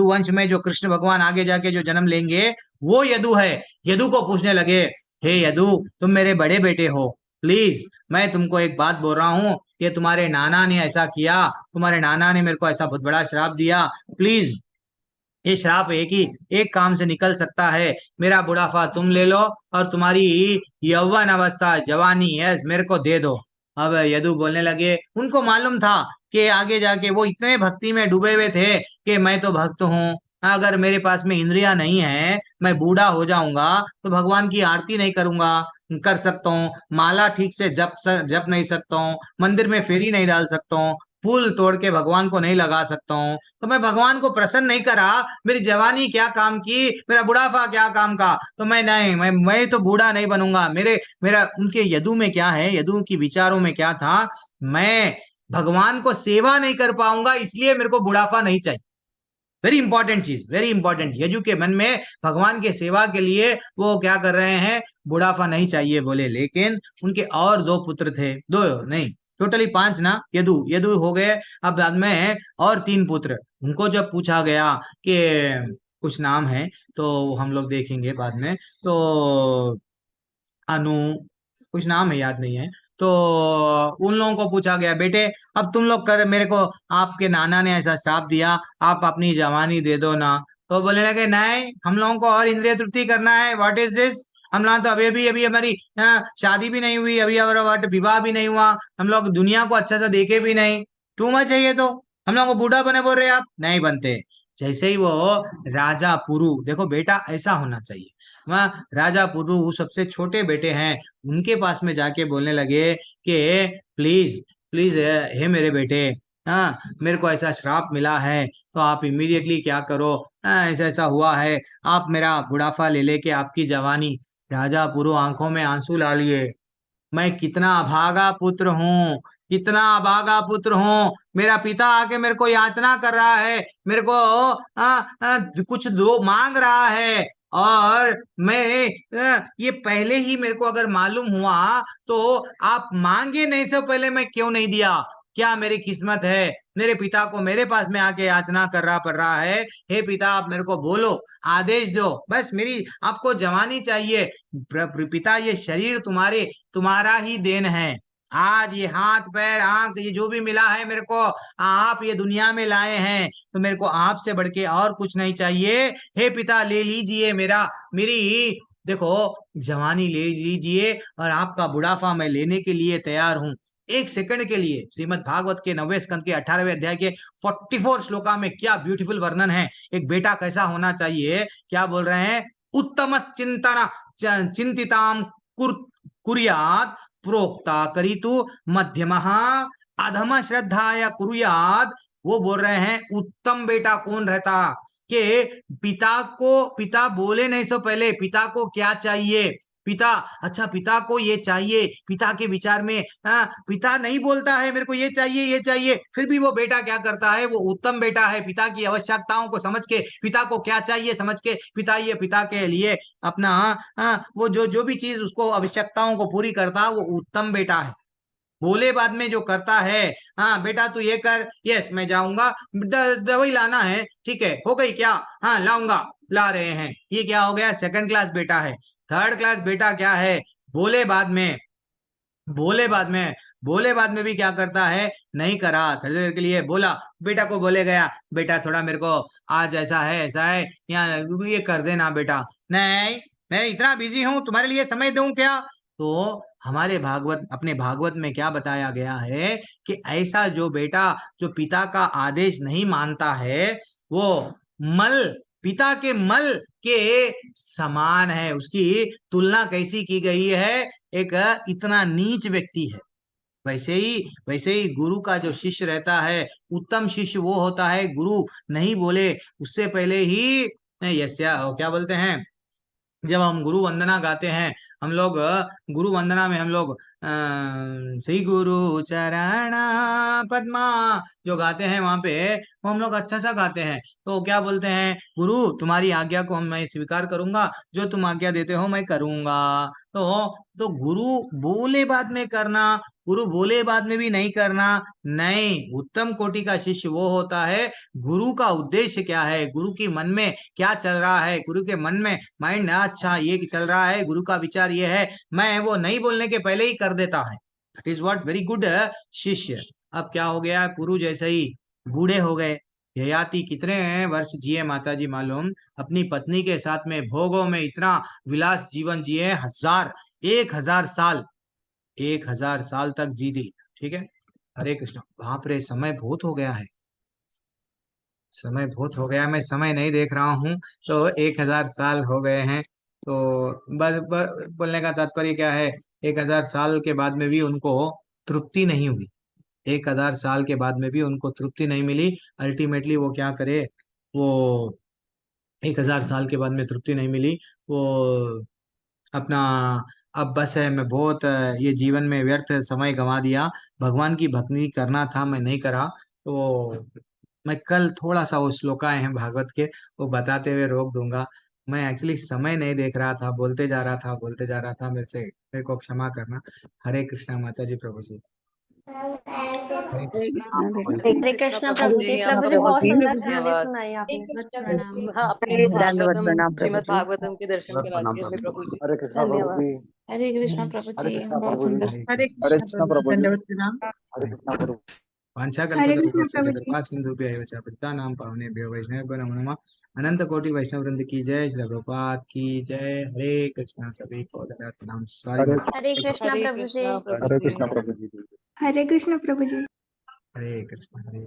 वंश में जो कृष्ण भगवान आगे जाके जो जन्म लेंगे, वो यदु है। यदु को पूछने लगे, हे यदु, तुम मेरे बड़े बेटे हो, प्लीज मैं तुमको एक बात बोल रहा हूँ, ये तुम्हारे नाना ने ऐसा किया, तुम्हारे नाना ने मेरे को ऐसा बहुत बड़ा श्राप दिया। प्लीज, ये श्राप एक काम से निकल सकता है। मेरा बुढ़ापा तुम ले लो, और तुम्हारी यौवन अवस्था, जवानी, यस, मेरे को दे दो। अब यदु बोलने लगे, उनको मालूम था कि आगे जाके वो इतने भक्ति में डूबे हुए थे कि मैं तो भक्त हूँ, अगर मेरे पास में इंद्रियां नहीं है, मैं बूढ़ा हो जाऊंगा तो भगवान की आरती नहीं करूंगा, कर सकता हूँ, माला ठीक से जप नहीं सकता हूँ, मंदिर में फेरी नहीं डाल सकता हूँ, फूल तोड़ के भगवान को नहीं लगा सकता हूँ, तो मैं भगवान को प्रसन्न नहीं करा, मेरी जवानी क्या काम की, मेरा बुढ़ापा क्या काम का, तो मैं नहीं, मैं तो बूढ़ा नहीं बनूंगा। मेरा उनके यदु में क्या है, यदु की विचारों में क्या था, मैं भगवान को सेवा नहीं कर पाऊंगा, इसलिए मेरे को बुढ़ापा नहीं चाहिए। वेरी इंपॉर्टेंट चीज, वेरी इंपॉर्टेंट। यजु के मन में भगवान के सेवा के लिए वो क्या कर रहे हैं, बुढ़ापा नहीं चाहिए बोले। लेकिन उनके और दो पुत्र थे, दो नहीं, टोटली पांच ना, यदु यदु हो गए। अब बाद में और तीन पुत्र, उनको जब पूछा गया कि कुछ नाम है, तो हम लोग देखेंगे बाद में, तो अनु, कुछ नाम है याद नहीं है। तो उन लोगों को पूछा गया, बेटे अब तुम लोग कर, मेरे को आपके नाना ने ऐसा श्राप दिया, आप अपनी जवानी दे दो ना। तो बोलने लगे, नहीं, हम लोगों को और इंद्रिय तृप्ति करना है। What is this? हम लोग तो अभी अभी हमारी शादी भी नहीं हुई, अभी और विवाह भी नहीं हुआ, हम लोग दुनिया को अच्छा सा देखे भी नहीं, टू मच है ये तो। हम लोग को बूढ़ा बने बोल रहे हैं आप, नहीं बनते। जैसे ही वो राजा पुरु, देखो बेटा ऐसा होना चाहिए, वहाँ राजा पुरु सबसे छोटे बेटे हैं, उनके पास में जाके बोलने लगे कि प्लीज प्लीज, हे मेरे बेटे, हाँ, मेरे को ऐसा श्राप मिला है, तो आप इमीडिएटली क्या करो, ऐसा ऐसा हुआ है, आप मेरा बुढ़ापा ले लेके आपकी जवानी। राजा पुरु आंखों में आंसू ला लिए, मैं कितना अभागा पुत्र हूँ, कितना अभागा पुत्र हूँ, मेरा पिता आके मेरे को याचना कर रहा है, मेरे को कुछ दो मांग रहा है, और मैं ये पहले ही मेरे को अगर मालूम हुआ तो आप मांगे नहीं से पहले मैं क्यों नहीं दिया? क्या मेरी किस्मत है, मेरे पिता को मेरे पास में आके याचना कर रहा पड़ रहा है। हे पिता, आप मेरे को बोलो, आदेश दो, बस मेरी आपको जवानी चाहिए। पिता, ये शरीर तुम्हारा ही देन है। आज ये हाथ पैर आंख ये जो भी मिला है मेरे को, आप ये दुनिया में लाए हैं, तो मेरे को आपसे बढ़ के और कुछ नहीं चाहिए। हे पिता, ले लीजिए मेरी देखो जवानी ले लीजिए, और आपका बुढ़ापा मैं लेने के लिए तैयार हूँ। एक सेकंड के लिए श्रीमद् भागवत के 9वें स्कंद के 18वें अध्याय के 44 श्लोका में क्या ब्यूटीफुल वर्णन है, एक बेटा कैसा होना चाहिए। क्या बोल रहे हैं, उत्तम चिंतना चिंतिताम कुर्यात प्रोक्ता करितु मध्यमः अधम श्रद्धाया कुर्यात। वो बोल रहे हैं उत्तम बेटा कौन रहता, कि पिता बोले नहीं सो पहले पिता को क्या चाहिए, पिता, अच्छा पिता को ये चाहिए, पिता के विचार में पिता नहीं बोलता है मेरे को ये चाहिए ये चाहिए, फिर भी वो बेटा क्या करता है, वो उत्तम बेटा है, पिता की आवश्यकताओं को समझ के, पिता को क्या चाहिए समझ के, पिता के लिए अपना वो जो जो भी चीज उसको आवश्यकताओं को पूरी करता, वो उत्तम बेटा है। बोले बाद में जो करता है, हाँ बेटा तू ये कर, यस मैं जाऊंगा, दवाई लाना है, ठीक है, हो गई क्या, हाँ लाऊंगा, ला रहे हैं, ये क्या हो गया, सेकंड क्लास बेटा है। थर्ड क्लास बेटा क्या है, बोले बाद में बोले बाद में बोले बाद में भी क्या करता है, नहीं करा, थोड़ी देर के लिए बोला, बेटा को बोले गया, बेटा थोड़ा मेरे को आज ऐसा है यहाँ ये कर देना बेटा, नहीं मैं इतना बिजी हूँ, तुम्हारे लिए समय दूं क्या, तो हमारे भागवत अपने भागवत में क्या बताया गया है कि ऐसा जो बेटा जो पिता का आदेश नहीं मानता है वो मल पिता के मल के समान है। उसकी तुलना कैसी की गई है, एक इतना नीच व्यक्ति है। वैसे ही गुरु का जो शिष्य रहता है, उत्तम शिष्य वो होता है गुरु नहीं बोले उससे पहले ही यस्या क्या बोलते हैं, जब हम गुरु वंदना गाते हैं हम लोग, गुरु वंदना में हम लोग श्री गुरु चरण पद्मा जो गाते हैं वहां पे, वो हम लोग अच्छा सा गाते हैं। तो क्या बोलते हैं, गुरु तुम्हारी आज्ञा को मैं स्वीकार करूंगा, जो तुम आज्ञा देते हो मैं करूंगा। तो गुरु बोले बाद में करना, गुरु बोले बाद में भी नहीं करना, नहीं। उत्तम कोटि का शिष्य वो होता है, गुरु का उद्देश्य क्या है, गुरु की मन में क्या चल रहा है, गुरु के मन में माइंड अच्छा ये चल रहा है, गुरु का विचार ये है, मैं वो नहीं बोलने के पहले ही कर देता है। That is what very good शिष्य। अब क्या हो गया, गुरु जैसे ही बूढ़े हो गए। ययाति कितने वर्ष जिए माता जी मालूम, अपनी पत्नी के साथ में भोगों में इतना विलास जीवन जिए, 1000 1,000 साल तक जी दी। ठीक है, हरे कृष्ण। बाप रे, समय बहुत हो गया है, समय बहुत हो गया, मैं समय नहीं देख रहा हूँ। तो 1,000 साल हो गए हैं। तो बोलने का तात्पर्य क्या है, 1,000 साल के बाद में भी उनको तृप्ति नहीं हुई, 1,000 साल के बाद में भी उनको तृप्ति नहीं मिली। अल्टीमेटली वो क्या करे, वो 1,000 साल के बाद में तृप्ति नहीं मिली, वो अपना अब बस है, मैं बहुत ये जीवन में व्यर्थ समय गंवा दिया, भगवान की भक्ति करना था मैं नहीं करा। तो मैं कल थोड़ा सा वो श्लोकाएं हैं भागवत के, वो बताते हुए रोक दूंगा। मैं एक्चुअली समय नहीं देख रहा था, बोलते जा रहा था, मेरे को क्षमा करना। हरे कृष्णा माता जी, प्रभु जी। हरे हरे कृष्ण। कृष्णा हरे कृष्ण प्रभु जी, कृष्णा प्रभु जी प्रभु बहुत जी। सुंदर कहानी सुनाई आपने। प्रणाम। हाँ, अपने दंडवत भागवतम प्रणाम प्रभु श्रीमद् जी। भागवतम के दर्शन करा दिए हमें प्रभु जी। हरे कृष्णा प्रभु धन्यवाद। जी। हरे कृष्ण प्रभु हरे जी, कृष्णा बहुत प्रभु जी। सुंदर। हरे हरे कृष्ण। हरे कृष्णा कृष्णा प्रभु प्रभु जी। दंडवत प्रणाम। हरे कृष्णा प्रभु। वांछा हरे कृष्णा कल्पतरुभ्यश्च प्रभु जी। कृपा सिंधुभ्यः एव च पतितानां पावनेभ्यो वैष्णवेभ्यो नमो नमः। अनंत कोटि वैष्णव वृंद की जय, श्री प्रभुपाद की जय। हरे कृष्णा, सभी को दंडवत प्रणाम। सॉरी हरे माता। हरे कृष्ण हरे प्रभु जी। कृष्णा प्रभु हरे जी। कृष्णा प्रभु जी। हरे कृष्णा प्रभु जी। हरे कृष्ण, हरे